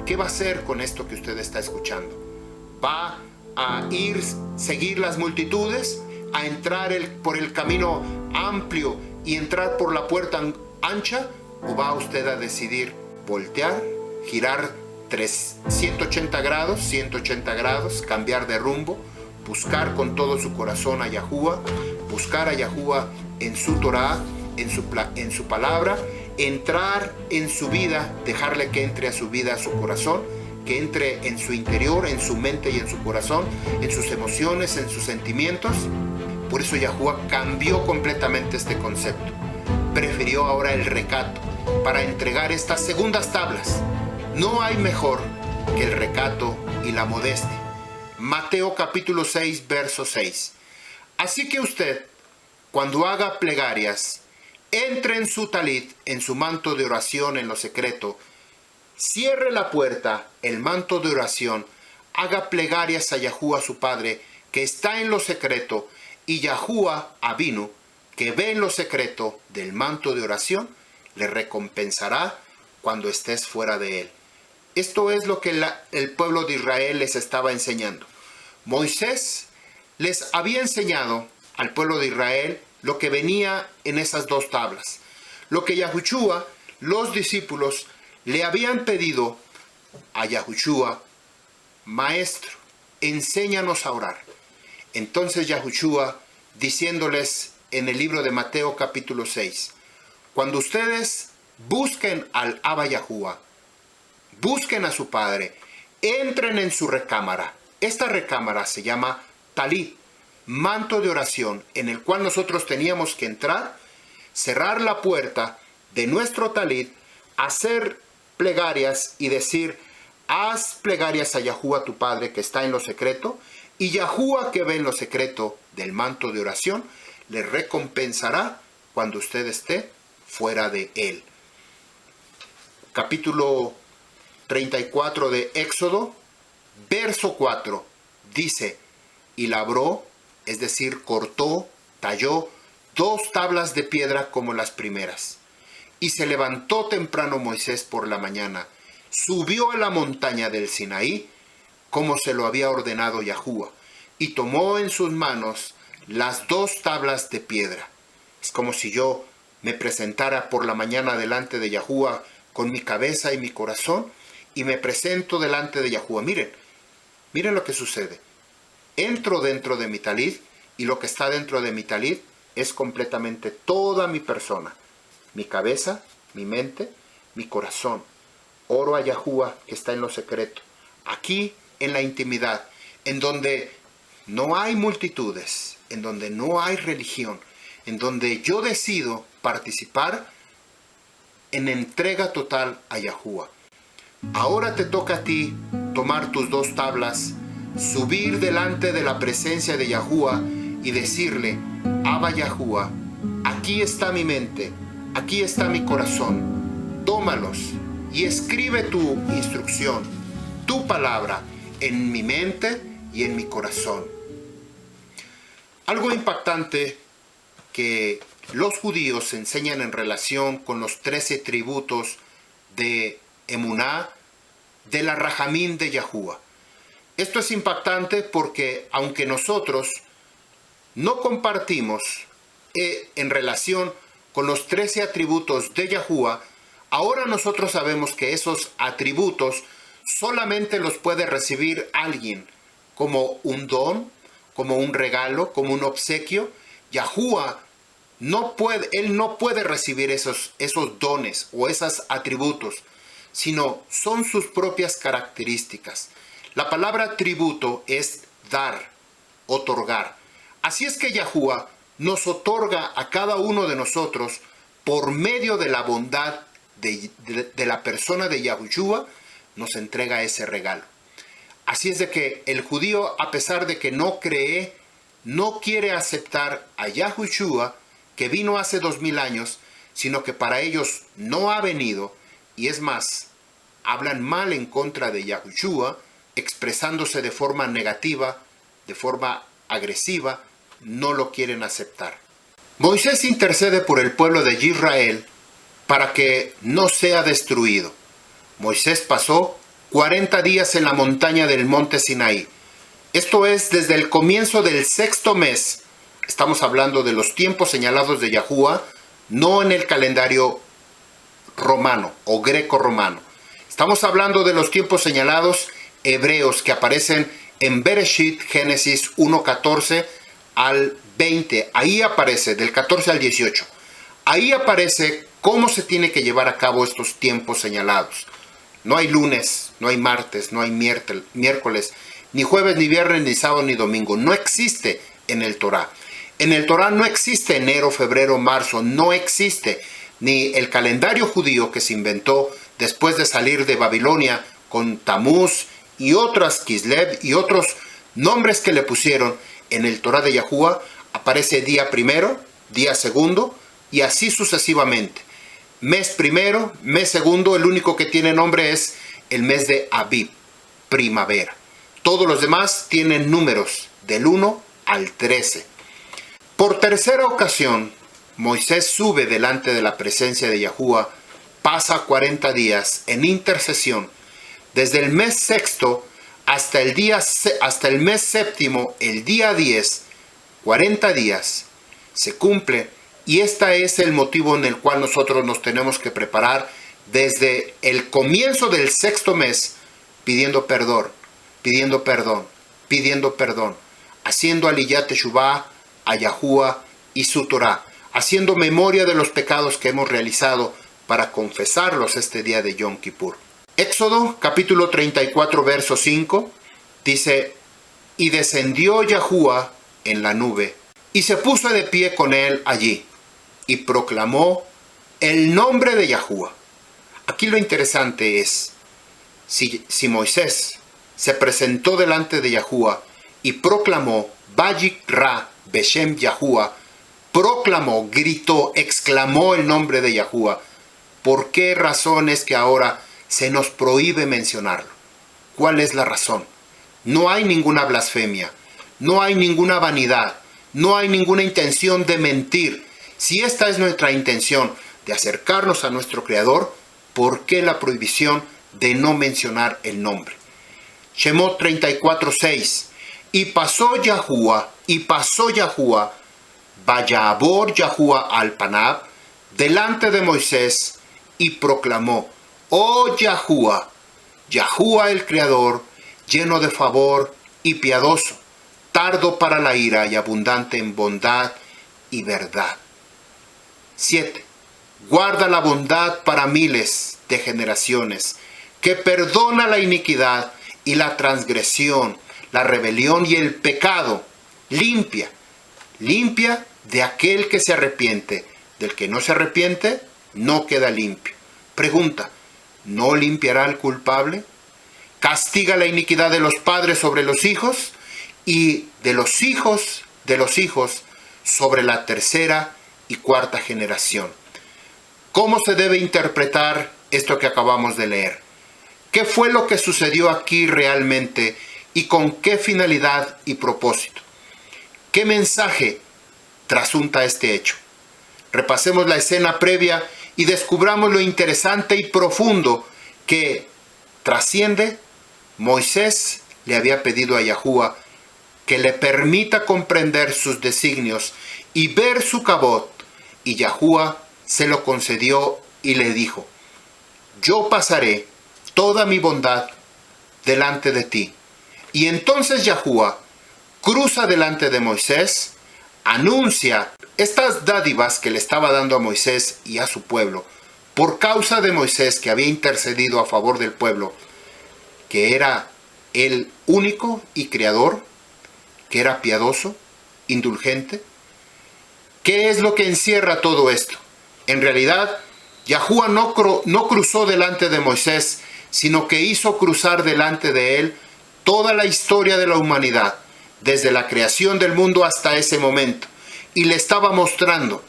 Speaker 1: ¿Qué va a hacer con esto que usted está escuchando? ¿Va a seguir las multitudes? ¿A entrar por el camino amplio y entrar por la puerta ancha? ¿O va usted a decidir voltear, girar 180 grados, cambiar de rumbo, buscar con todo su corazón a Yahuwah, buscar a Yahuwah en su Torah, en su palabra, entrar en su vida, dejarle que entre a su vida, a su corazón, que entre en su interior, en su mente y en su corazón, en sus emociones, en sus sentimientos? Por eso Yahuwah cambió completamente este concepto. Prefirió ahora el recato para entregar estas segundas tablas. No hay mejor que el recato y la modestia. Mateo capítulo 6, verso 6. Así que usted, cuando haga plegarias, entre en su talit, en su manto de oración en lo secreto, cierre la puerta, el manto de oración, haga plegarias a Yahuwah su Padre, que está en lo secreto, Y Yahuwah Avinu, que ve en lo secreto del manto de oración, le recompensará cuando estés fuera de él. Esto es lo que el pueblo de Israel les estaba enseñando. Moisés les había enseñado al pueblo de Israel lo que venía en esas dos tablas. Lo que Yahushua, los discípulos, le habían pedido a Yahushua: Maestro, enséñanos a orar. Entonces Yahushua, diciéndoles en el libro de Mateo capítulo 6, cuando ustedes busquen al Abba Yahuwah, busquen a su Padre, entren en su recámara. Esta recámara se llama talit, manto de oración, en el cual nosotros teníamos que entrar, cerrar la puerta de nuestro talit, hacer plegarias y decir: haz plegarias a Yahuwah tu Padre que está en lo secreto, y Yahuwah que ve en lo secreto del manto de oración, le recompensará cuando usted esté fuera de él. Capítulo 34 de Éxodo, verso 4, dice: y labró, es decir, cortó, talló 2 tablas de piedra como las primeras. Y se levantó temprano Moisés por la mañana, subió a la montaña del Sinaí, como se lo había ordenado Yahuwah, y tomó en sus manos las 2 tablas de piedra. Es como si yo me presentara por la mañana delante de Yahuwah con mi cabeza y mi corazón, y me presento delante de Yahuwah. Miren lo que sucede. Entro dentro de mi talit, y lo que está dentro de mi talit es completamente toda mi persona. Mi cabeza, mi mente, mi corazón. Oro a Yahuwah que está en lo secreto. Aquí en la intimidad, en donde no hay multitudes, en donde no hay religión, en donde yo decido participar en entrega total a Yahuwah. Ahora te toca a ti tomar tus 2 tablas, subir delante de la presencia de Yahuwah y decirle: Abba Yahuwah, aquí está mi mente, aquí está mi corazón, tómalos y escribe tu instrucción, tu palabra en mi mente y en mi corazón. Algo impactante que los judíos enseñan en relación con los 13 tributos de Emuná, de la Rajamín de Yahuwah. Esto es impactante porque aunque nosotros no compartimos en relación con los 13 atributos de Yahuwah, ahora nosotros sabemos que esos atributos solamente los puede recibir alguien como un don, como un regalo, como un obsequio. Yahuwah él no puede recibir esos dones o esos atributos, sino son sus propias características. La palabra tributo es dar, otorgar. Así es que Yahuwah nos otorga a cada uno de nosotros, por medio de la bondad de la persona de Yahushua, nos entrega ese regalo. Así es de que el judío, a pesar de que no cree, no quiere aceptar a Yahushua, que vino hace 2000 años, sino que para ellos no ha venido, y es más, hablan mal en contra de Yahushua, expresándose de forma negativa, de forma agresiva, no lo quieren aceptar. Moisés intercede por el pueblo de Israel para que no sea destruido. Moisés pasó 40 días en la montaña del monte Sinaí. Esto es desde el comienzo del 6º mes. Estamos hablando de los tiempos señalados de Yahuwah, no en el calendario romano o greco-romano. Estamos hablando de los tiempos señalados hebreos que aparecen en Bereshit, Génesis 1:14 al 20. Ahí aparece, del 14 al 18. Ahí aparece cómo se tiene que llevar a cabo estos tiempos señalados. No hay lunes, no hay martes, no hay miércoles, ni jueves, ni viernes, ni sábado, ni domingo. No existe en el Torá. En el Torá no existe enero, febrero, marzo. No existe ni el calendario judío que se inventó después de salir de Babilonia con Tamuz y otras Kislev y otros nombres que le pusieron. En el Torá de Yahuwah aparece día primero, día segundo y así sucesivamente. Mes primero, mes segundo, el único que tiene nombre es el mes de Abib, primavera. Todos los demás tienen números del 1 al 13. Por tercera ocasión, Moisés sube delante de la presencia de Yahuwah, pasa 40 días en intercesión, desde el mes sexto hasta el mes séptimo, el día 10, 40 días, se cumple, y este es el motivo en el cual nosotros nos tenemos que preparar desde el comienzo del sexto mes, pidiendo perdón, pidiendo perdón, pidiendo perdón, haciendo aliyat teshuvah a Yahuwah y su Torah, haciendo memoria de los pecados que hemos realizado para confesarlos este día de Yom Kippur. Éxodo capítulo 34 verso 5 dice: y descendió Yahuwah en la nube y se puso de pie con él allí y proclamó el nombre de Yahuwah. Aquí lo interesante es, si Moisés se presentó delante de Yahuwah y proclamó Vayikra Beshem Yahuwah, proclamó, gritó, exclamó el nombre de Yahuwah, ¿por qué razón es que ahora se nos prohíbe mencionarlo? ¿Cuál es la razón? No hay ninguna blasfemia, no hay ninguna vanidad, no hay ninguna intención de mentir. Si esta es nuestra intención de acercarnos a nuestro Creador, ¿por qué la prohibición de no mencionar el nombre? Shemot 34:6. Y pasó Yahuwah, Vayabor Yahuwah al Panab, delante de Moisés, y proclamó: oh Yahuwah, Yahuwah el Creador, lleno de favor y piadoso, tardo para la ira y abundante en bondad y verdad. 7. Guarda la bondad para miles de generaciones, que perdona la iniquidad y la transgresión, la rebelión y el pecado. Limpia de aquel que se arrepiente. Del que no se arrepiente, no queda limpio. Pregunta: ¿no limpiará al culpable? Castiga la iniquidad de los padres sobre los hijos y de los hijos sobre la tercera y cuarta generación. ¿Cómo se debe interpretar esto que acabamos de leer? ¿Qué fue lo que sucedió aquí realmente y con qué finalidad y propósito? ¿Qué mensaje trasunta este hecho? Repasemos la escena previa y descubramos lo interesante y profundo que trasciende. Moisés le había pedido a Yahuwah que le permita comprender sus designios y ver su cabot, y Yahuwah se lo concedió y le dijo: yo pasaré toda mi bondad delante de ti. Y entonces Yahuwah cruza delante de Moisés, anuncia estas dádivas que le estaba dando a Moisés y a su pueblo, por causa de Moisés, que había intercedido a favor del pueblo, que era el único y creador, que era piadoso, indulgente. ¿Qué es lo que encierra todo esto? En realidad, Yahuwah no cruzó delante de Moisés, sino que hizo cruzar delante de él toda la historia de la humanidad, desde la creación del mundo hasta ese momento, y le estaba mostrando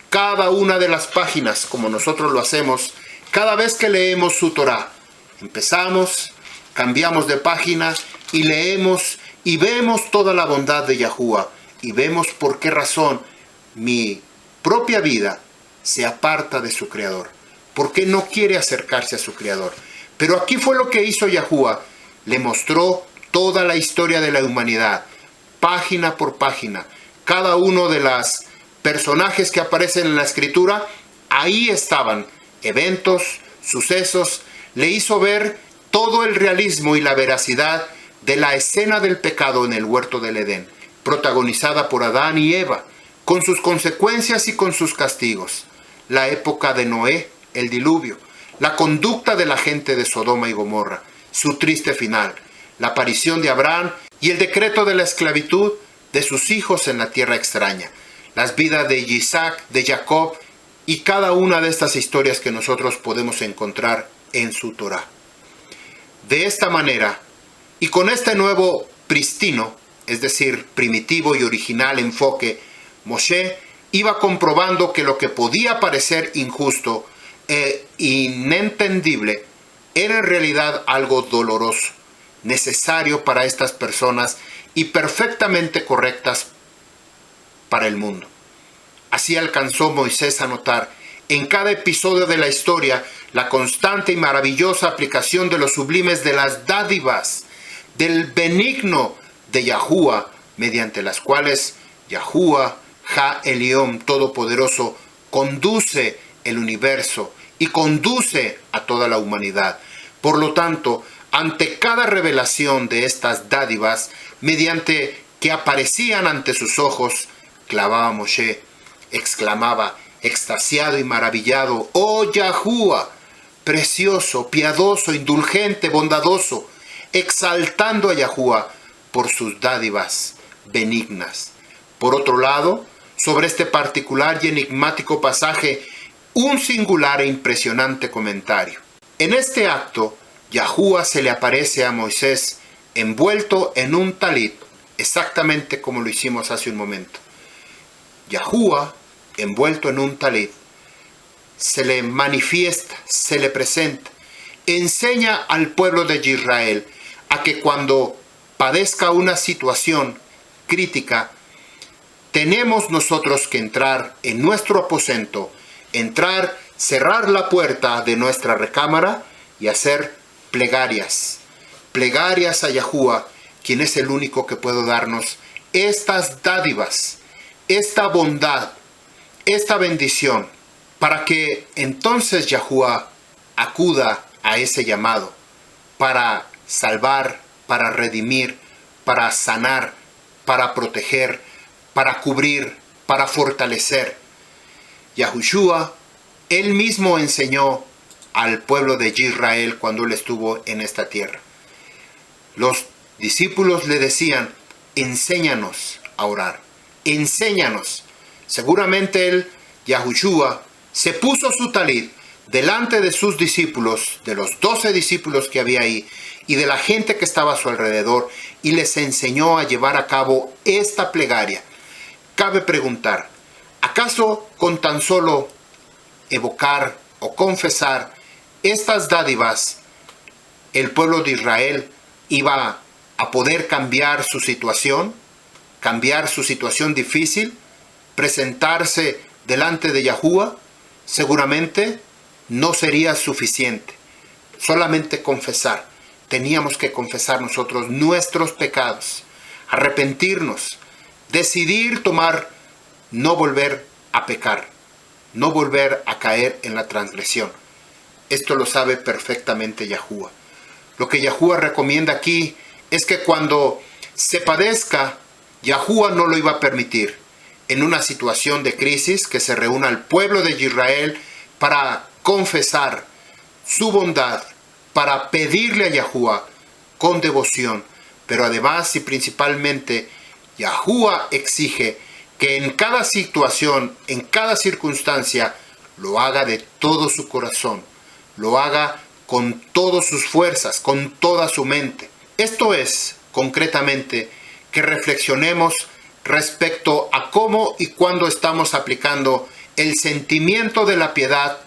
Speaker 1: cada una de las páginas, como nosotros lo hacemos cada vez que leemos su Torah. Empezamos, cambiamos de página y leemos y vemos toda la bondad de Yahuwah, y vemos por qué razón mi propia vida se aparta de su Creador, por qué no quiere acercarse a su Creador. Pero aquí fue lo que hizo Yahuwah: le mostró toda la historia de la humanidad, página por página. Cada uno de los personajes que aparecen en la Escritura, ahí estaban, eventos, sucesos. Le hizo ver todo el realismo y la veracidad de la escena del pecado en el huerto del Edén, protagonizada por Adán y Eva, con sus consecuencias y con sus castigos. La época de Noé, el diluvio, la conducta de la gente de Sodoma y Gomorra, su triste final, la aparición de Abraham y el decreto de la esclavitud de sus hijos en la tierra extraña, las vidas de Isaac, de Jacob, y cada una de estas historias que nosotros podemos encontrar en su Torah. De esta manera, y con este nuevo pristino, es decir, primitivo y original enfoque, Moshe iba comprobando que lo que podía parecer injusto e inentendible era en realidad algo doloroso, necesario para estas personas y perfectamente correctas para el mundo. Así alcanzó Moisés a notar en cada episodio de la historia la constante y maravillosa aplicación de los sublimes de las dádivas del benigno de Yahuwah, mediante las cuales Yahuwah, Ha Elión Todopoderoso, conduce el universo y conduce a toda la humanidad. Por lo tanto, ante cada revelación de estas dádivas, mediante que aparecían ante sus ojos, clamaba Moshe, exclamaba, extasiado y maravillado: ¡Oh Yahuwah! Precioso, piadoso, indulgente, bondadoso, exaltando a Yahuwah por sus dádivas benignas. Por otro lado, sobre este particular y enigmático pasaje, un singular e impresionante comentario. En este acto, Yahuwah se le aparece a Moisés envuelto en un talit, exactamente como lo hicimos hace un momento. Yahuwah, envuelto en un talit, se le manifiesta, se le presenta, enseña al pueblo de Israel a que cuando padezca una situación crítica, tenemos nosotros que entrar en nuestro aposento, entrar, cerrar la puerta de nuestra recámara y hacer plegarias. Plegarias a Yahuwah, quien es el único que puede darnos estas dádivas, esta bondad, esta bendición, para que entonces Yahuwah acuda a ese llamado, para salvar, para redimir, para sanar, para proteger, para cubrir, para fortalecer. Yahushua, él mismo enseñó al pueblo de Israel cuando él estuvo en esta tierra. Los discípulos le decían: enséñanos a orar, enséñanos. Seguramente él, Yahushua, se puso su talit delante de sus discípulos, de los 12 discípulos que había ahí, y de la gente que estaba a su alrededor, y les enseñó a llevar a cabo esta plegaria. Cabe preguntar, ¿acaso con tan solo evocar o confesar estas dádivas, el pueblo de Israel iba a poder cambiar su situación difícil, presentarse delante de Yahuwah? Seguramente no sería suficiente. Solamente confesar. Teníamos que confesar nosotros nuestros pecados, arrepentirnos, decidir tomar, no volver a pecar, no volver a caer en la transgresión. Esto lo sabe perfectamente Yahuwah. Lo que Yahuwah recomienda aquí es que cuando se padezca, Yahuwah no lo iba a permitir. En una situación de crisis, que se reúna el pueblo de Israel para confesar su bondad, para pedirle a Yahuwah con devoción. Pero además y principalmente, Yahuwah exige que en cada situación, en cada circunstancia, lo haga de todo su corazón, lo haga con todas sus fuerzas, con toda su mente. Esto es, concretamente, que reflexionemos respecto a cómo y cuándo estamos aplicando el sentimiento de la piedad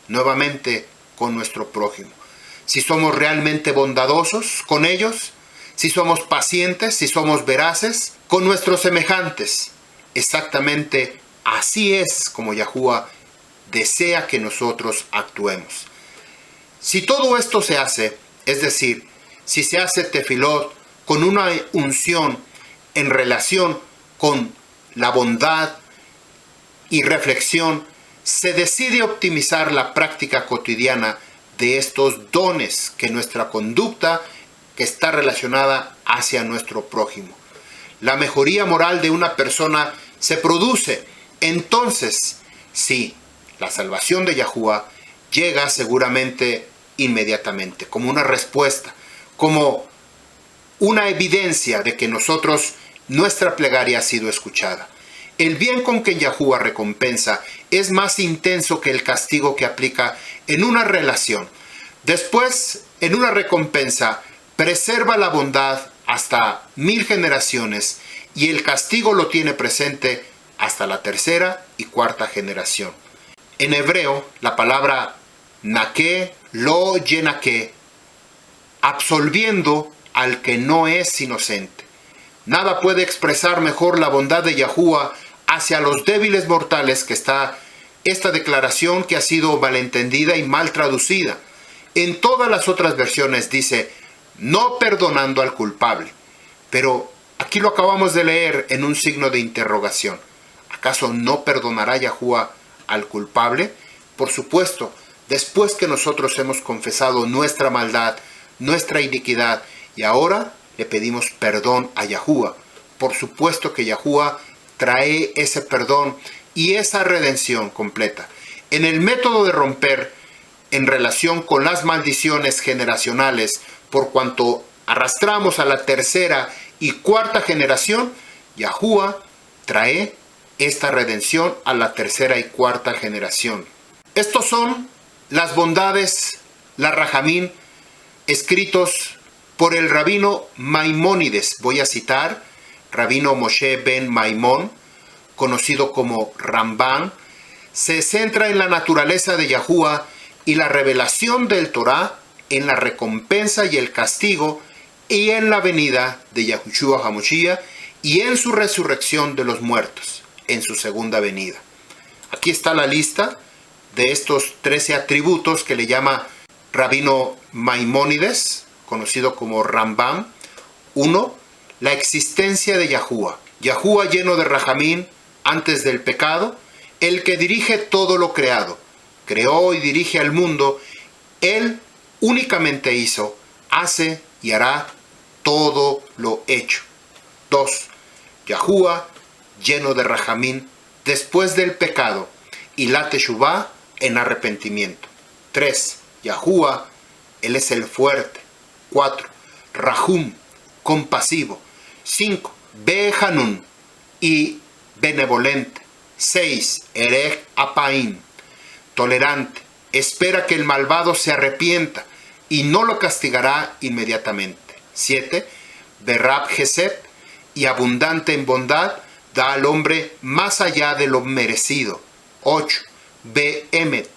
Speaker 1: nuevamente con nuestro prójimo. Si somos realmente bondadosos con ellos, si somos pacientes, si somos veraces con nuestros semejantes. Exactamente así es como Yahuwah desea que nosotros actuemos. Si todo esto se hace, es decir, si se hace tefilot con una unción en relación con la bondad y reflexión, se decide optimizar la práctica cotidiana de estos dones que nuestra conducta que está relacionada hacia nuestro prójimo. La mejoría moral de una persona se produce. Entonces, sí, la salvación de Yahuwah llega seguramente inmediatamente, como una respuesta, como una evidencia de que nuestra plegaria ha sido escuchada. El bien con que Yahuwah recompensa es más intenso que el castigo que aplica en una relación. Después, en una recompensa, preserva la bondad hasta 1000 generaciones y el castigo lo tiene presente hasta la 3ª y 4ª generación. En hebreo, la palabra naké, lo yenaké, absolviendo al que no es inocente. Nada puede expresar mejor la bondad de Yahuwah hacia los débiles mortales, que está esta declaración que ha sido malentendida y mal traducida. En todas las otras versiones dice, no perdonando al culpable. Pero aquí lo acabamos de leer en un signo de interrogación. ¿Acaso no perdonará Yahuwah al culpable? Por supuesto, después que nosotros hemos confesado nuestra maldad, nuestra iniquidad, y ahora le pedimos perdón a Yahuwah. Por supuesto que Yahuwah trae ese perdón y esa redención completa. En el método de romper en relación con las maldiciones generacionales, por cuanto arrastramos a la tercera y cuarta generación, Yahuwah trae esta redención a la tercera y cuarta generación. Estos son las bondades, la Rajamín, escritos por el rabino Maimónides. Voy a citar, rabino Moshe ben Maimón, conocido como Rambán, se centra en la naturaleza de Yahuwah y la revelación del Torah, en la recompensa y el castigo, y en la venida de Yahushua HaMashiach, y en su resurrección de los muertos, en su segunda venida. Aquí está la lista de estos 13 atributos que le llama rabino Maimónides, conocido como Rambam. 1. La existencia de Yahuwah. Yahuwah lleno de Rajamín antes del pecado, el que dirige todo lo creado. Creó y dirige al mundo. Él únicamente hizo, hace y hará todo lo hecho. 2. Yahuwah lleno de Rajamín después del pecado y la Teshuvah en arrepentimiento. 3. Yahuwah, Él es el fuerte. 4. Rahum, compasivo. 5. Behanun, y benevolente. 6. Erech Apaim, tolerante. Espera que el malvado se arrepienta y no lo castigará inmediatamente. 7. Berab Gesed, y abundante en bondad, da al hombre más allá de lo merecido. 8. Behemet,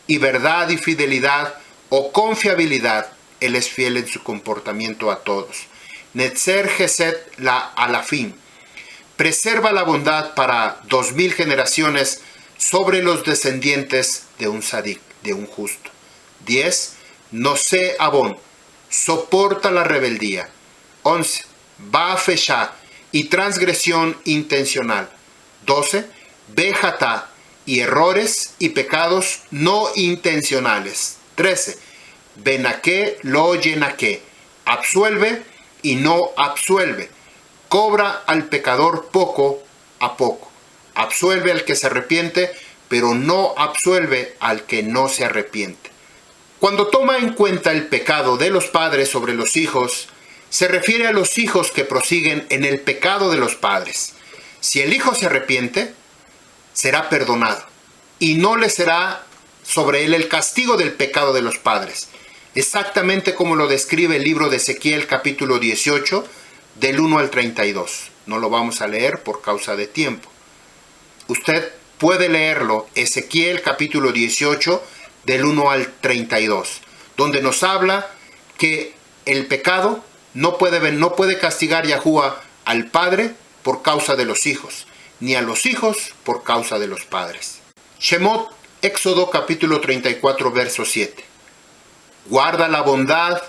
Speaker 1: y verdad y fidelidad o confiabilidad, Él es fiel en su comportamiento a todos. Netzer Gesed la Alafim, preserva la bondad para 2000 generaciones sobre los descendientes de un sadik, de un justo. 10. Nosé Abón, soporta la rebeldía. 11. Ba'afeshá, y transgresión intencional. 12. Bejatá, y errores y pecados no intencionales. 13. Benaké lo yenaké, absuelve y no absuelve. Cobra al pecador poco a poco. Absuelve al que se arrepiente, pero no absuelve al que no se arrepiente. Cuando toma en cuenta el pecado de los padres sobre los hijos, se refiere a los hijos que prosiguen en el pecado de los padres. Si el hijo se arrepiente, será perdonado, y no le será sobre él el castigo del pecado de los padres, exactamente como lo describe el libro de Ezequiel capítulo 18, del 1 al 32. No lo vamos a leer por causa de tiempo. Usted puede leerlo, Ezequiel capítulo 18, del 1 al 32, donde nos habla que el pecado no puede castigar Yahuwah al padre por causa de los hijos, ni a los hijos por causa de los padres. Shemot, Éxodo capítulo 34, verso 7. Guarda la bondad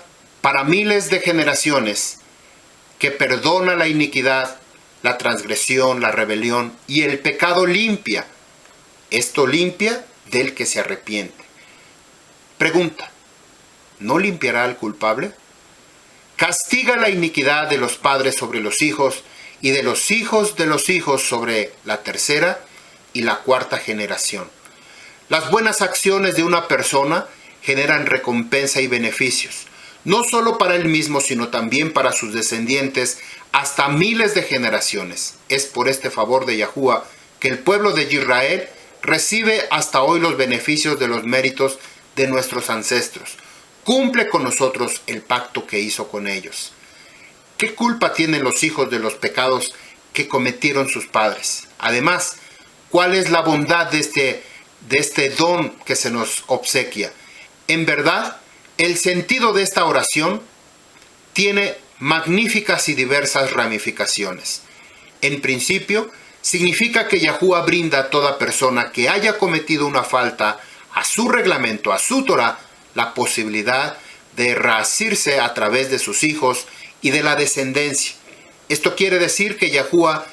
Speaker 1: para miles de generaciones, que perdona la iniquidad, la transgresión, la rebelión y el pecado limpia. Esto limpia del que se arrepiente. Pregunta, ¿no limpiará al culpable? Castiga la iniquidad de los padres sobre los hijos y de los hijos sobre la tercera y la cuarta generación. Las buenas acciones de una persona generan recompensa y beneficios, no solo para él mismo, sino también para sus descendientes hasta miles de generaciones. Es por este favor de Yahuwah que el pueblo de Israel recibe hasta hoy los beneficios de los méritos de nuestros ancestros. Cumple con nosotros el pacto que hizo con ellos. ¿Qué culpa tienen los hijos de los pecados que cometieron sus padres? Además, ¿cuál es la bondad de este don que se nos obsequia? En verdad, el sentido de esta oración tiene magníficas y diversas ramificaciones. En principio, significa que Yahuwah brinda a toda persona que haya cometido una falta a su reglamento, a su Torah, la posibilidad de reasirse a través de sus hijos y de la descendencia. Esto quiere decir que Yahuwah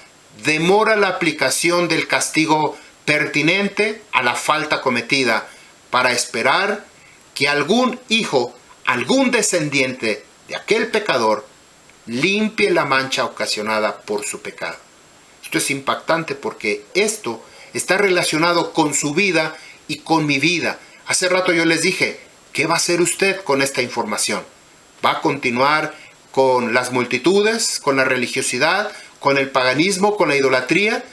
Speaker 1: demora la aplicación del castigo pertinente a la falta cometida para esperar que algún hijo, algún descendiente de aquel pecador limpie la mancha ocasionada por su pecado. Esto es impactante porque esto está relacionado con su vida y con mi vida. Hace rato yo les dije, ¿qué va a hacer usted con esta información? ¿Va a continuar con las multitudes, con la religiosidad, con el paganismo, con la idolatría?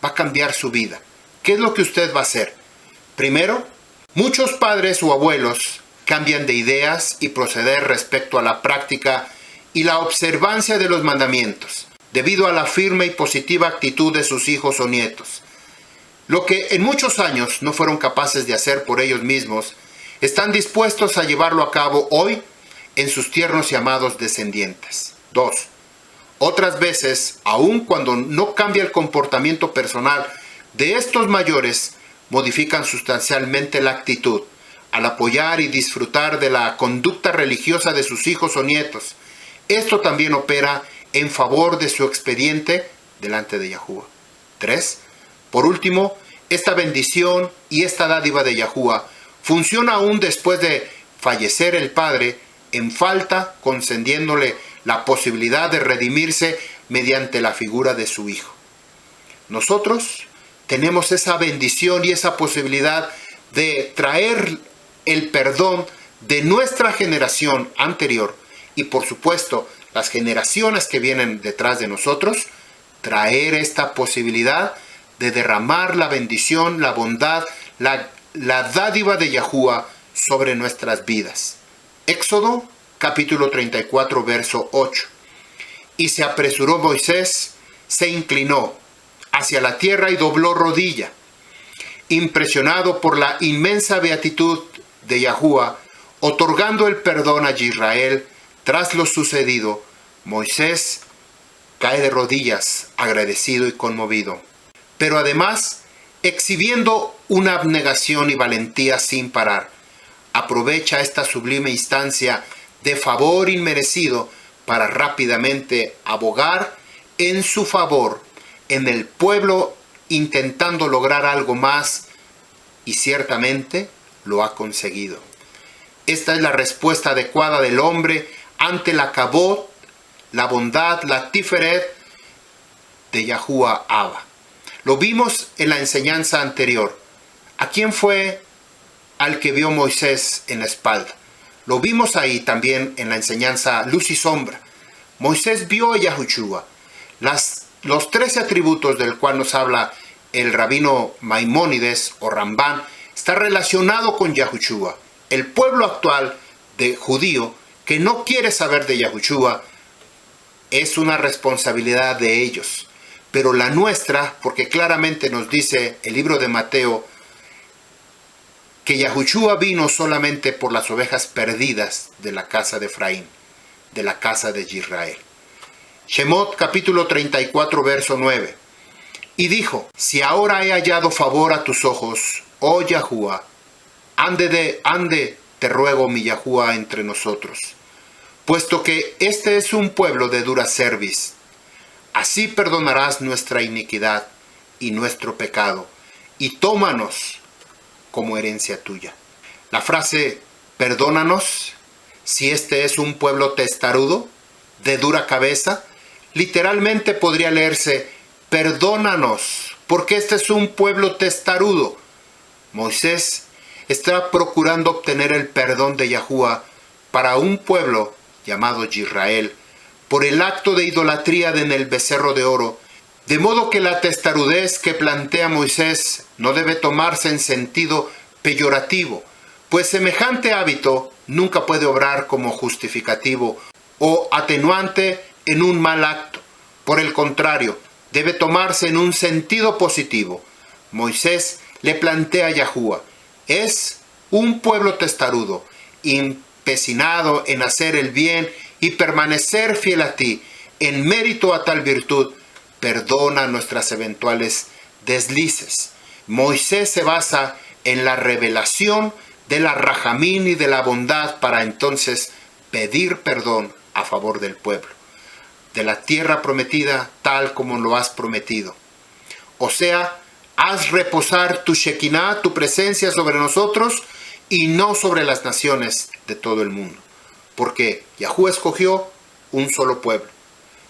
Speaker 1: Va a cambiar su vida. ¿Qué es lo que usted va a hacer? Primero, muchos padres o abuelos cambian de ideas y proceder respecto a la práctica y la observancia de los mandamientos, debido a la firme y positiva actitud de sus hijos o nietos. Lo que en muchos años no fueron capaces de hacer por ellos mismos, están dispuestos a llevarlo a cabo hoy en sus tiernos y amados descendientes. 2. Otras veces, aun cuando no cambia el comportamiento personal de estos mayores, modifican sustancialmente la actitud al apoyar y disfrutar de la conducta religiosa de sus hijos o nietos. Esto también opera en favor de su expediente delante de Yahuwah. 3. Por último, esta bendición y esta dádiva de Yahuwah funciona aún después de fallecer el padre en falta, concediéndole la posibilidad de redimirse mediante la figura de su hijo. Nosotros tenemos esa bendición y esa posibilidad de traer el perdón de nuestra generación anterior y por supuesto las generaciones que vienen detrás de nosotros, traer esta posibilidad de derramar la bendición, la bondad, la dádiva de Yahuwah sobre nuestras vidas. Éxodo capítulo 34 verso 8. Y se apresuró Moisés, se inclinó hacia la tierra y dobló rodilla. Impresionado por la inmensa beatitud de Yahuwah, otorgando el perdón a Israel tras lo sucedido, Moisés cae de rodillas, agradecido y conmovido. Pero además, exhibiendo una abnegación y valentía sin parar, aprovecha esta sublime instancia de favor inmerecido para rápidamente abogar en su favor en el pueblo, intentando lograr algo más, y ciertamente lo ha conseguido. Esta es la respuesta adecuada del hombre ante la kabod, la bondad, la tiferet de Yahuwah Abba. Lo vimos en la enseñanza anterior. ¿A quién fue al que vio Moisés en la espalda? Lo vimos ahí también en la enseñanza luz y sombra. Moisés vio a Yahushua. Los 13 atributos del cual nos habla el rabino Maimónides o Rambán está relacionado con Yahushua. El pueblo actual de judío que no quiere saber de Yahushua es una responsabilidad de ellos. Pero la nuestra, porque claramente nos dice el libro de Mateo que Yahushua vino solamente por las ovejas perdidas de la casa de Efraín, de la casa de Israel. Shemot capítulo 34 verso 9. Y dijo, si ahora he hallado favor a tus ojos, oh Yahuwah, ande, te ruego mi Yahuwah entre nosotros, puesto que este es un pueblo de dura cerviz. Así perdonarás nuestra iniquidad y nuestro pecado, y tómanos como herencia tuya. La frase, perdónanos, si este es un pueblo testarudo, de dura cabeza, literalmente podría leerse, perdónanos, porque este es un pueblo testarudo. Moisés está procurando obtener el perdón de Yahuwah para un pueblo llamado Israel, por el acto de idolatría en el becerro de oro, de modo que la testarudez que plantea Moisés no debe tomarse en sentido peyorativo, pues semejante hábito nunca puede obrar como justificativo o atenuante en un mal acto. Por el contrario, debe tomarse en un sentido positivo. Moisés le plantea a Yahuwah, es un pueblo testarudo, empecinado en hacer el bien y permanecer fiel a ti, en mérito a tal virtud, perdona nuestras eventuales deslices. Moisés se basa en la revelación de la rajamín y de la bondad para entonces pedir perdón a favor del pueblo, de la tierra prometida tal como lo has prometido. O sea, haz reposar tu Shekinah, tu presencia sobre nosotros y no sobre las naciones de todo el mundo. Porque Yahuwah escogió un solo pueblo.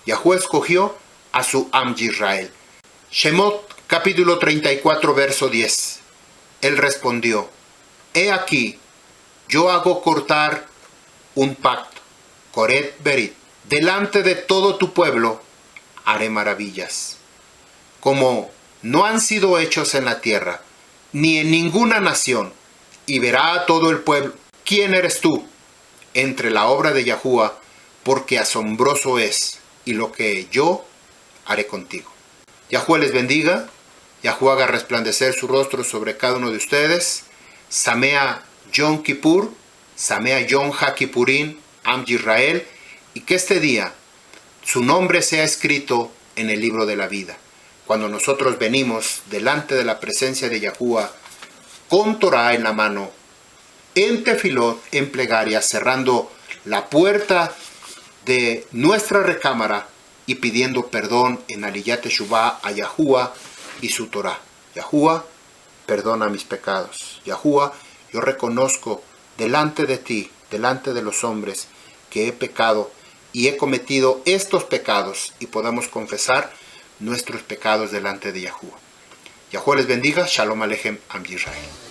Speaker 1: Yahuwah escogió a su Am Yisrael. Shemot capítulo 34 verso 10. Él respondió: He aquí, yo hago cortar un pacto, Koret Berit, delante de todo tu pueblo haré maravillas, como no han sido hechos en la tierra, ni en ninguna nación, y verá a todo el pueblo, ¿quién eres tú entre la obra de Yahuwah? Porque asombroso es, y lo que yo haré contigo. Yahuwah les bendiga, Yahuwah haga resplandecer su rostro sobre cada uno de ustedes. Samea Yom Kippur, Samea Yom HaKippurim, Am Yisrael, y que este día su nombre sea escrito en el libro de la vida. Cuando nosotros venimos delante de la presencia de Yahuwah, con Torah en la mano, en tefilot, en plegaria, cerrando la puerta de nuestra recámara y pidiendo perdón en Aliyat Teshuvah a Yahuwah y su Torah. Yahuwah, perdona mis pecados. Yahuwah, yo reconozco delante de ti, delante de los hombres, que he pecado y he cometido estos pecados, y podamos confesar nuestros pecados delante de Yahuwah. Yahuwah les bendiga. Shalom Aleichem, Am Yisrael.